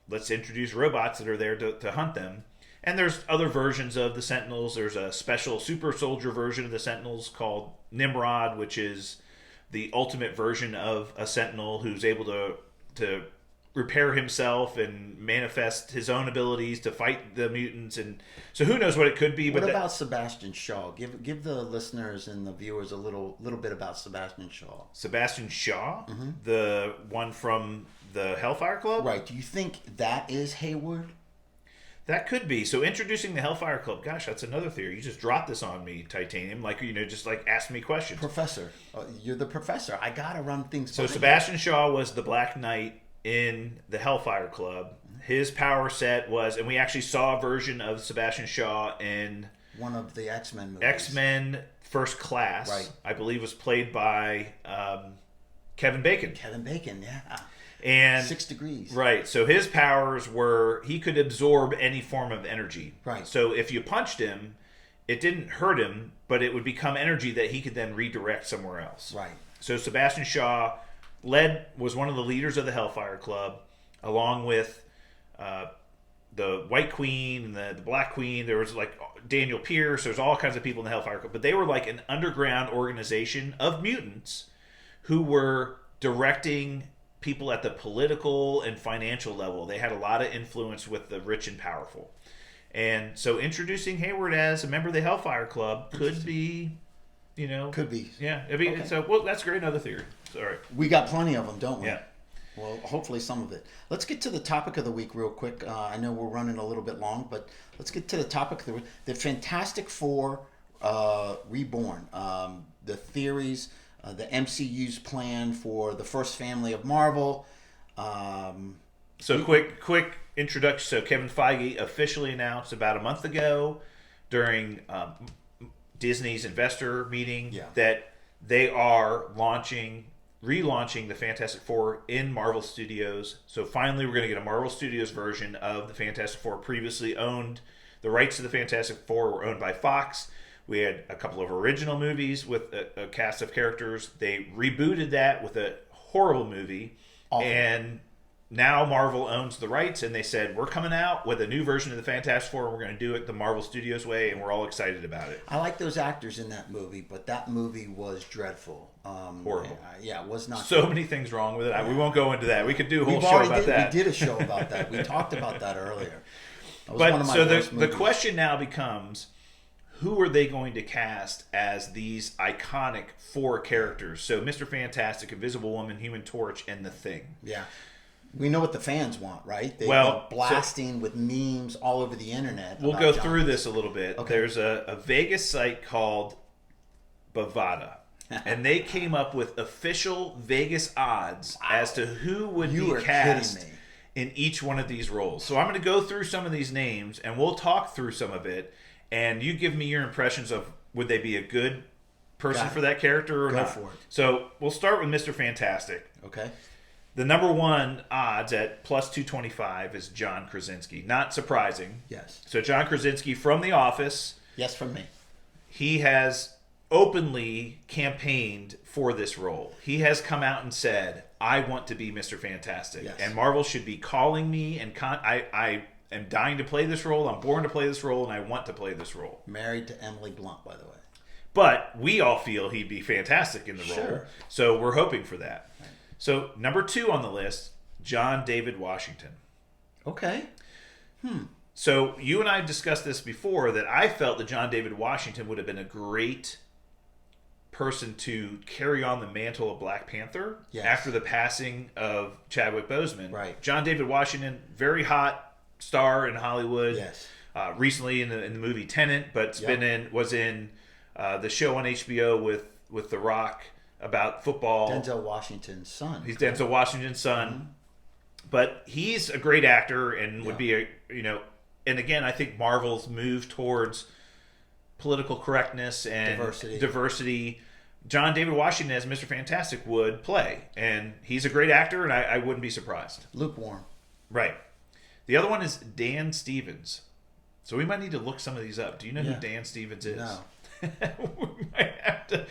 let's introduce robots that are there to hunt them. And there's other versions of the Sentinels. There's a special super soldier version of the Sentinels called Nimrod, which is the ultimate version of a Sentinel who's able to repair himself and manifest his own abilities to fight the mutants, and so who knows what it could be. What But about Sebastian Shaw? Give the listeners and the viewers a little bit about Sebastian Shaw. Sebastian Shaw, the one from the Hellfire Club, Right. Do you think that is Hayward? that could be. So introducing the Hellfire Club. Gosh, that's another theory. You just dropped this on me, Titanium. Like, just like ask me questions. Professor, you're the professor. I gotta run things. So by Sebastian Shaw was the Black Knight in the Hellfire Club. His power set was, and we actually saw a version of Sebastian Shaw in one of the X-Men movies. X-Men First Class. Right. I believe was played by Kevin Bacon. Kevin Bacon, yeah. And 6 degrees. Right. So his powers were he could absorb any form of energy. Right. So if you punched him, it didn't hurt him, but it would become energy that he could then redirect somewhere else. Right. So Sebastian Shaw was one of the leaders of the Hellfire Club, along with the White Queen and the Black Queen. There was like Daniel Pierce. There's all kinds of people in the Hellfire Club, but they were like an underground organization of mutants who were directing people at the political and financial level. They had a lot of influence with the rich and powerful. And so introducing Hayward as a member of the Hellfire Club could be, Could be. Yeah. I mean, Okay. So, well, that's great. Another theory. Sorry. We got plenty of them, don't we? Yeah. Well, hopefully some of it. Let's get to the topic of the week real quick. I know we're running a little bit long, but let's get to the topic of the week. The Fantastic Four Reborn. The theories, the MCU's plan for the first family of Marvel. So quick introduction. So Kevin Feige officially announced about a month ago during Disney's investor meeting that they are relaunching the Fantastic Four in Marvel Studios. So finally we're going to get a Marvel Studios version of the Fantastic Four. Previously owned, the rights to the Fantastic Four were owned by Fox. We had a couple of original movies with a cast of characters. They rebooted that with a horrible movie. Awful. And now Marvel owns the rights, and they said, we're coming out with a new version of the Fantastic Four, and we're going to do it the Marvel Studios way, and we're all excited about it. I like those actors in that movie, but that movie was dreadful. Horrible. Yeah, it was not So good. many things wrong with it. We won't go into that. We could do a whole We've show already about that. We did a show about that. We talked about that earlier. That was one But of my so worst the movies. question now becomes, who are they going to cast as these iconic four characters? So Mr. Fantastic, Invisible Woman, Human Torch, and The Thing. Yeah. We know what the fans want, right? They've Well, been blasting with memes all over the internet. We'll about go John. through this a little bit. Okay. There's a Vegas site called Bovada, and they came up with official Vegas odds as to who would You be are cast kidding me. in each one of these roles. So I'm going to go through some of these names, and we'll talk through some of it, and you give me your impressions of would they be a good person Got it. for that character or Go not. for it. So we'll start with Mr. Fantastic. Okay. The number one odds at plus 225 is John Krasinski. Not surprising. Yes. So John Krasinski from The Office, Yes, from me. he has openly campaigned for this role. He has come out and said, I want to be Mr. Fantastic. Yes. And Marvel should be calling me, and I am dying to play this role. I'm born to play this role, and I want to play this role. Married to Emily Blunt, by the way. But we all feel he'd be fantastic in the role. Sure. So we're hoping for that. So number 2 on the list, John David Washington. Okay. So you and I discussed this before, that I felt that John David Washington would have been a great person to carry on the mantle of Black Panther Yes. after the passing of Chadwick Boseman. Right. John David Washington, very hot star in Hollywood. Yes. Recently in the movie Tenet, but Yep. was in the show on HBO with The Rock about football. Denzel Washington's son. He's Denzel Washington's son. But he's a great actor and would be and again, I think Marvel's move towards political correctness and diversity. John David Washington as Mr. Fantastic would play. And he's a great actor, and I wouldn't be surprised. Lukewarm. Right. The other one is Dan Stevens. So we might need to look some of these up. Do you know who Dan Stevens is? No. We might have to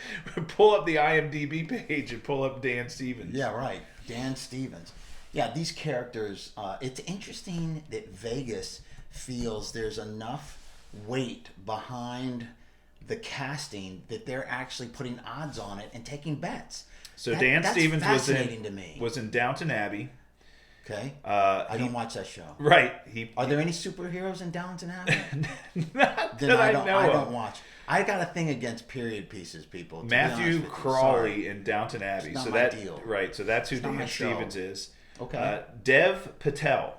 pull up the IMDb page and pull up Dan Stevens. Yeah, right. Dan Stevens. Yeah, these characters, it's interesting that Vegas feels there's enough weight behind the casting that they're actually putting odds on it and taking bets. So Dan that's Stevens fascinating to me. was in Downton Abbey. Okay. I don't watch that show. Right. Are there any superheroes in Downton Abbey? Not Then that I know don't of. watch. I got a thing against period pieces, people. to be honest Matthew with you. Crawley Sorry. in Downton Abbey. It's not So my that deal. right. So that's who It's not my Dan show. Stevens is. Okay. Dev Patel.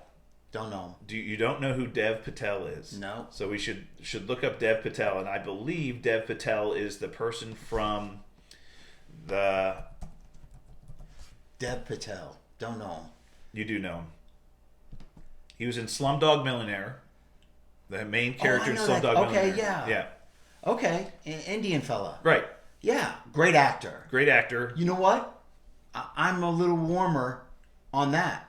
Don't know. You don't know who Dev Patel is? No. So we should look up Dev Patel, and I believe Dev Patel is the person from the. Dev Patel. Don't know him. You do know him. He was in Slumdog Millionaire, the main character in know Slumdog that. Millionaire. Okay, yeah. Yeah. Okay. Indian fella. Right. Yeah. Great actor. Great actor. You know what? I'm a little warmer on that.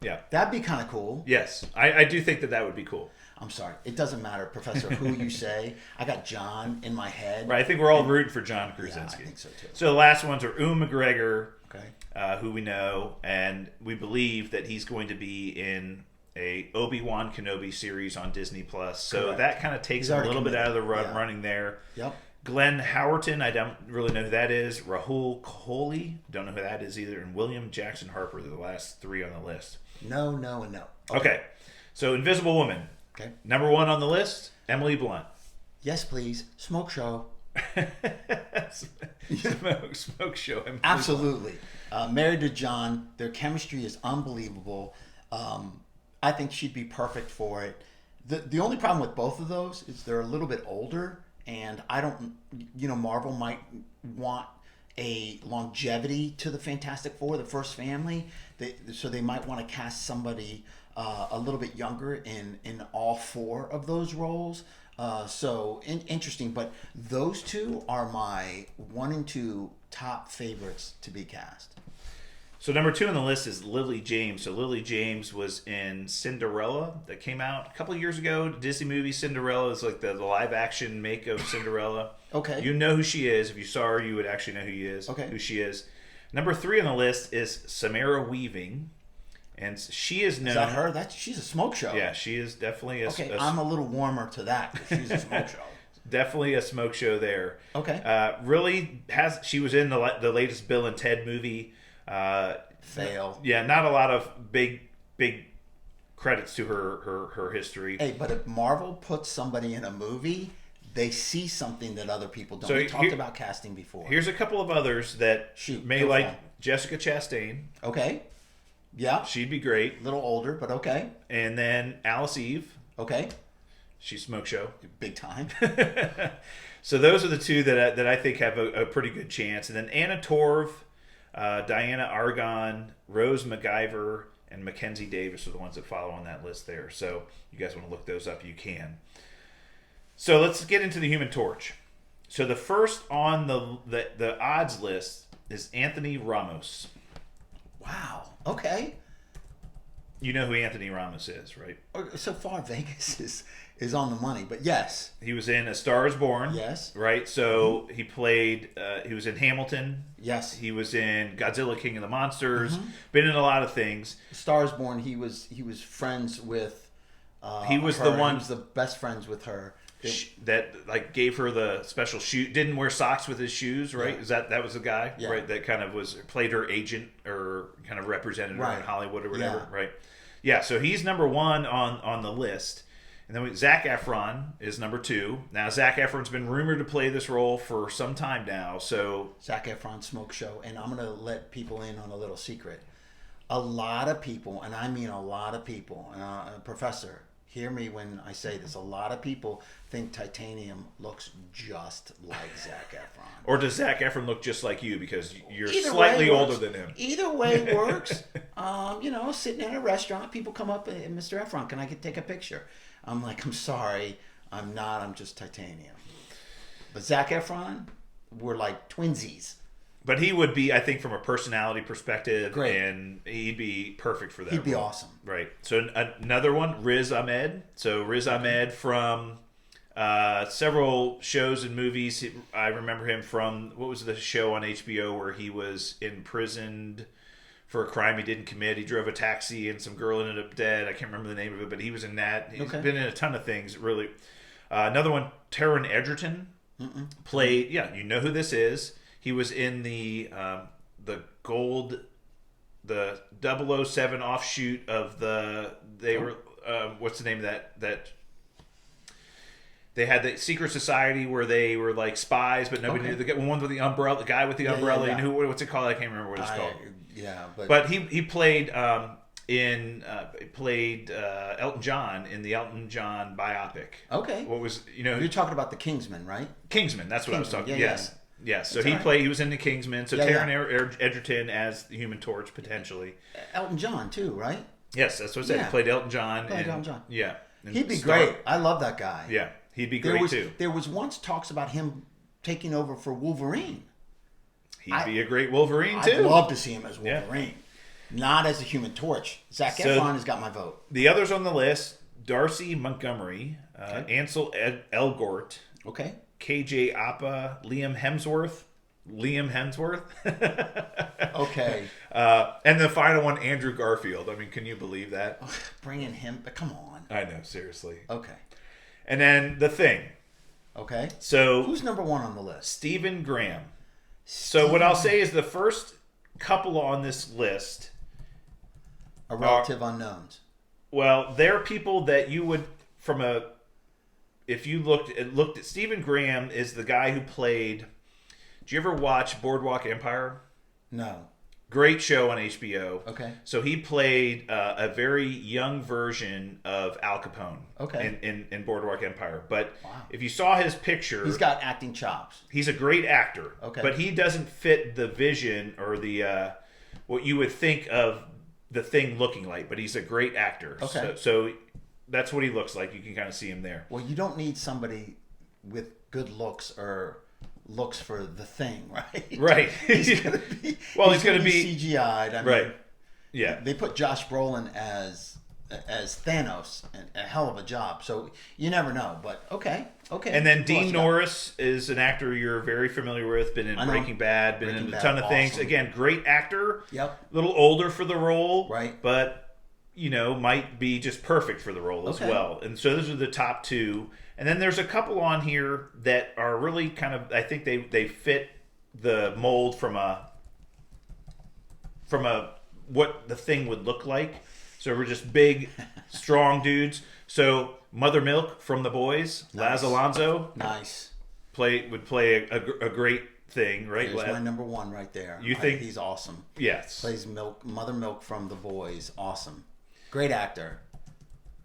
Yeah. That'd be kind of cool. Yes. I do think that would be cool. I'm sorry. It doesn't matter, Professor, who you say. I got John in my head. Right. I think we're all rooting for John Krasinski. Yeah, I think so too. So the last ones are Ewan McGregor, Okay. who we know, and we believe that he's going to be in a Obi-Wan Kenobi series on Disney Plus. So Correct. that kind of takes He's him a already little bit out of the committed. Yeah. running there. Yep. Glenn Howerton, I don't really know who that is. Rahul Kohli, don't know who that is either. And William Jackson Harper, they're the last three on the list. No, no, and no. Okay. So Invisible Woman. Okay. Number one on the list, Emily Blunt. Yes, please. Smoke show. Smoke show. Emily Absolutely. Married to John. Their chemistry is unbelievable. I think she'd be perfect for it. The only problem with both of those is they're a little bit older, and I don't, Marvel might want a longevity to the Fantastic Four, the first family. So they might want to cast somebody a little bit younger in all four of those roles. Interesting. But those two are my 1 and 2 top favorites to be cast. So number 2 on the list is Lily James. So Lily James was in Cinderella that came out a couple of years ago. Disney movie Cinderella is like the live action make of Cinderella. Okay. You know who she is. If you saw her, you would actually know who she is. Number 3 on the list is Samara Weaving. And she is known... Is that her? She's a smoke show. Yeah, she is definitely I'm a little warmer to that. She's a smoke show. Definitely a smoke show there. Okay. She was in the latest Bill and Ted movie. Fail. Yeah, not a lot of big credits to her history. Hey, but if Marvel puts somebody in a movie, they see something that other people don't. So We talked about casting before. Here's a couple of others that may go for like it. Jessica Chastain. Okay. Yeah. She'd be great. A little older, but okay. And then Alice Eve. Okay. She's smoke show. Big time. So those are the two that I think have a pretty good chance. And then Anna Torv, Diana Argon, Rose MacGyver, and Mackenzie Davis are the ones that follow on that list there. So you guys want to look those up, you can. So let's get into the Human Torch. So the first on the odds list is Anthony Ramos. Wow. Okay. You know who Anthony Ramos is, right? So far, Vegas is on the money, but yes. He was in A Star Is Born. Yes. Right? So he played, he was in Hamilton. Yes. He was in Godzilla King of the Monsters. Been in a lot of things. Stars Born, he was friends with He was her. the one He was the best friends with her. that like gave her the special shoe. Didn't wear socks with his shoes, right? Yeah. Is that was the guy, Yeah. right? That kind of played her agent or kind of represented her Right. in Hollywood or whatever, Yeah. right? Yeah. So he's number 1 on the list, and then Zac Efron is number 2. Now Zac Efron's been rumored to play this role for some time now. So Zac Efron smoke show, and I'm gonna let people in on a little secret. A lot of people, and I mean a lot of people, Professor, hear me when I say this. A lot of people think Titanium looks just like Zac Efron. or does Zac Efron look just like you because you're Either slightly way older works. than him? Either way works. Sitting in a restaurant, people come up, Mr. Efron, can I take a picture? I'm like, I'm sorry, I'm not. I'm just Titanium. But Zac Efron, we're like twinsies. But he would be, I think, from a personality perspective, Great. and he'd be perfect for that. He'd be role. awesome. Right. So another one, Riz Ahmed. So Riz Ahmed from several shows and movies. I remember him from, what was the show on HBO where he was imprisoned for a crime he didn't commit. He drove a taxi and some girl ended up dead. I can't remember the name of it, but he was in that. He's been in a ton of things, really. Another one, Taron Egerton. Played, you know who this is. He was in the gold the 007 offshoot of they were what's the name of that they had the secret society where they were like spies, but nobody knew. The one with the umbrella, the guy with the umbrella, yeah. and what's it called? I can't remember what it's called. Yeah, but he played Elton John in the Elton John biopic. Okay. What was You're talking about the Kingsman, right? Kingsman? That's what I was talking. Yeah, yes. Yes, so That's he was in the Kingsman. So Taron Egerton as the Human Torch potentially. Elton John too, right? Yes, that's what I said. Yeah. He played Elton John. Elton John. Yeah, He'd be great. I love that guy. Yeah, he'd be great too. There was once talks about him taking over for Wolverine. He'd be a great Wolverine too. I'd love to see him as Wolverine, not as a Human Torch. Zac Efron has got my vote. The others on the list: Darcy Montgomery, Ansel Elgort. Okay. KJ Appa, Liam Hemsworth. Okay. And the final one, Andrew Garfield. I mean, can you believe that? Bringing him, but come on. I know, seriously. Okay. And then The Thing. Okay. So who's number one on the list? Stephen Graham. So what I'll say is the first couple on this list are relative unknowns. Well, they're people that you would if you looked at Stephen Graham is the guy who played. Did you ever watch Boardwalk Empire? No. Great show on HBO. Okay. So he played a very young version of Al Capone. Okay. In Boardwalk Empire, but if you saw his picture, he's got acting chops. He's a great actor. Okay. But he doesn't fit the vision or the what you would think of the Thing looking like. But he's a great actor. Okay. So that's what he looks like. You can kind of see him there. Well, you don't need somebody with good looks or looks for the Thing, right? Right. He's gonna be CGI'd. I mean, right. Yeah. They put Josh Brolin as Thanos, a hell of a job. So you never know, but okay. And then Dean Norris is an actor you're very familiar with. Been in Breaking Bad. Been in a ton of things. Again, great actor. Yep. A little older for the role. Right. But might be just perfect for the role as well. And so those are the top two. And then there's a couple on here that are really kind of, I think they fit the mold from what the Thing would look like. So we're just big, strong dudes. Mother Milk from The Boys, nice. Laz Alonso, nice, would play a great Thing, right? There's my number one right there. You think he's awesome? Yes. Plays Mother Milk from The Boys. Awesome, great actor.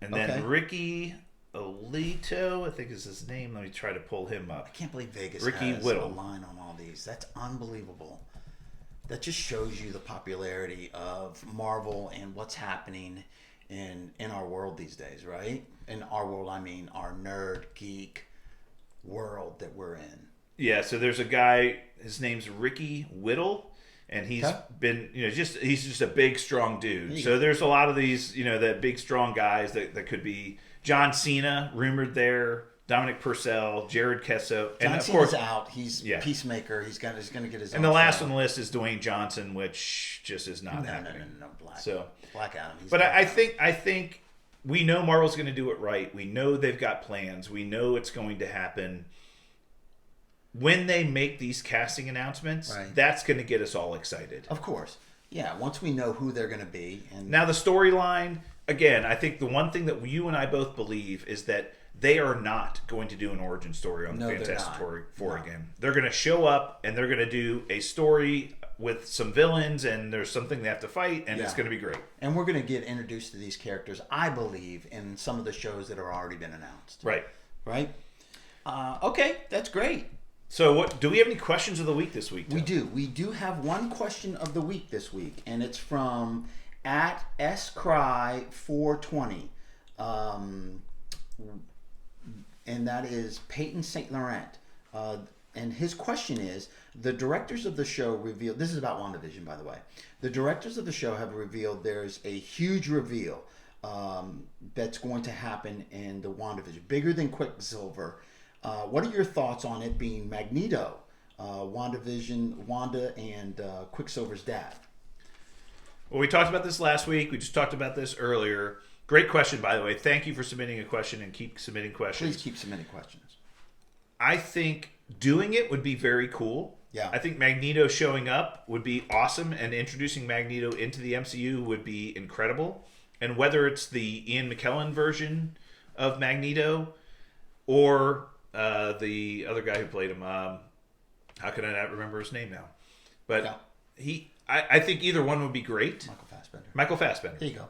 And then Ricky Olito, I think is his name. Let me try to pull him up. I can't believe Vegas Ricky has Whittle. a line on all these. That's unbelievable. That just shows you the popularity of Marvel and what's happening in our world these days, right? In our world, I mean our nerd, geek world that we're in. Yeah, so there's a guy, his name's Ricky Whittle, and he's been, he's just a big, strong dude. So there's a lot of these, that big, strong guys that could be John Cena, rumored there, Dominic Purcell, Jared Kesso, and John of Cena's course out. He's Peacemaker. He's going to get his. And the last on the list is Dwayne Johnson, which just is not happening. No, Black Adam. But I think we know Marvel's going to do it right. We know they've got plans. We know it's going to happen. When they make these casting announcements, that's going to get us all excited. Of course. Yeah, once we know who they're going to be. And now the storyline, again, I think the one thing that you and I both believe is that they are not going to do an origin story on the Fantastic Four again. They're going to show up and they're going to do a story with some villains and there's something they have to fight and it's going to be great. And we're going to get introduced to these characters, I believe, in some of the shows that have already been announced. Right. Okay, that's great. So do we have any questions of the week this week, Tom? We do. We do have one question of the week this week, and it's from @scry420. And that is Peyton St. Laurent. And his question is, the directors of the show revealed, this is about WandaVision, by the way. The directors of the show have revealed there's a huge reveal that's going to happen in the WandaVision, bigger than Quicksilver. What are your thoughts on it being Magneto, Wanda and Quicksilver's dad? Well, we talked about this last week. We just talked about this earlier. Great question, by the way. Thank you for submitting a question and keep submitting questions. Please keep submitting questions. I think doing it would be very cool. Yeah. I think Magneto showing up would be awesome, and introducing Magneto into the MCU would be incredible. And whether it's the Ian McKellen version of Magneto or the other guy who played him, how can I not remember his name now? But I think either one would be great. Michael Fassbender. There you go.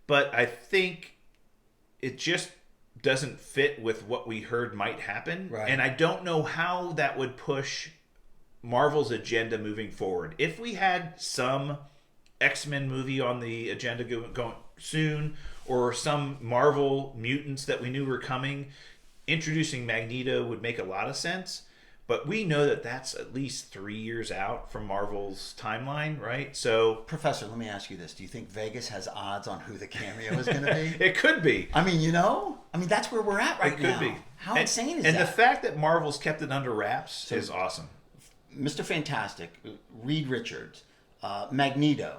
But I think it just doesn't fit with what we heard might happen. Right. And I don't know how that would push Marvel's agenda moving forward. If we had some X-Men movie on the agenda going soon, or some Marvel mutants that we knew were coming, introducing Magneto would make a lot of sense. But we know that that's at least 3 years out from Marvel's timeline, right? So, Professor, let me ask you this. Do you think Vegas has odds on who the cameo is going to be? it could be. I mean, that's where we're at right now. It could be. How insane is that? And the fact that Marvel's kept it under wraps is awesome. Mr. Fantastic, Reed Richards, Magneto,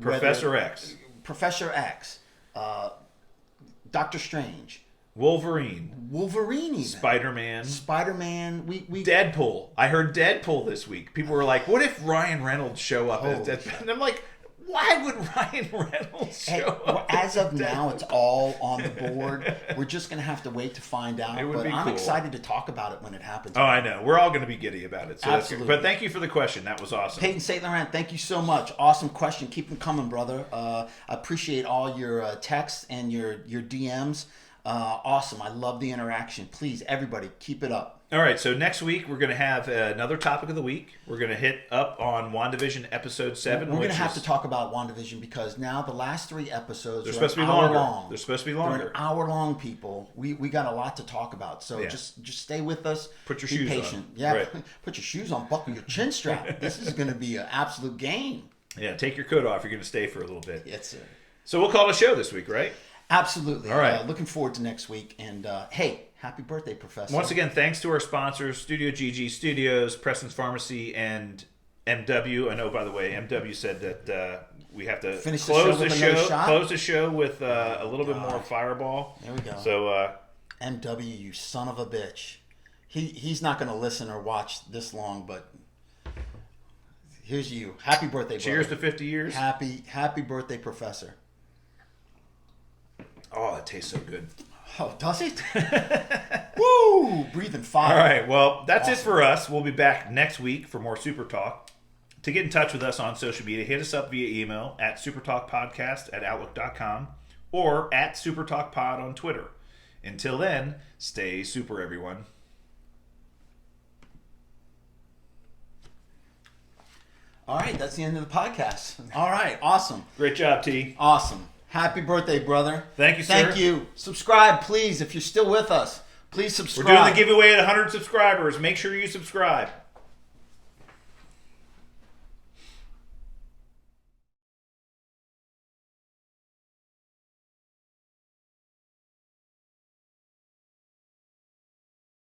Professor X, Doctor Strange, Wolverine even. Spider-Man. We Deadpool. I heard Deadpool this week. People were like, "What if Ryan Reynolds show up as Deadpool?" And I'm like, "Why would Ryan Reynolds show up?" As of now, it's all on the board. We're just going to have to wait to find out. But I'm excited to talk about it when it happens. Oh, I know. We're all going to be giddy about it. So absolutely. But thank you for the question. That was awesome. Peyton St. Laurent, thank you so much. Awesome question. Keep them coming, brother. I appreciate all your texts and your DMs. Awesome. I love the interaction. Please, everybody, keep it up. All right, so next week we're going to have another topic of the week. We're going to hit up on Wandavision episode 7. We're going to have to talk about Wandavision because now the last 3 episodes are supposed to be longer. Long. They're supposed to be longer. They're an hour long, people. We got a lot to talk about, so just stay with us. Put your Be shoes patient. on. Yeah, right. Put your shoes on. Buckle your chin strap. This is going to be an absolute game. Yeah, take your coat off. You're going to stay for a little bit. Yes, sir. So we'll call it a show this week, right? Absolutely. All right. Looking forward to next week. And hey, happy birthday, Professor. Once again, thanks to our sponsors, Studio GG Studios, Preston's Pharmacy, and MW. I know, by the way, MW said that we have to close the show with a little bit more Fireball. There we go. So, MW, you son of a bitch. He's not going to listen or watch this long, but here's you. Happy birthday, brother. Cheers to 50 years. Happy birthday, Professor. Oh, it tastes so good. Oh, does it? Woo! Breathing fire. All right, well, that's it for us. We'll be back next week for more Super Talk. To get in touch with us on social media, hit us up via email at supertalkpodcast@outlook.com or at supertalkpod on Twitter. Until then, stay super, everyone. All right, that's the end of the podcast. All right, awesome. Great job, T. Awesome. Happy birthday, brother. Thank you, sir. Thank you. Subscribe, please, if you're still with us. Please subscribe. We're doing the giveaway at 100 subscribers. Make sure you subscribe.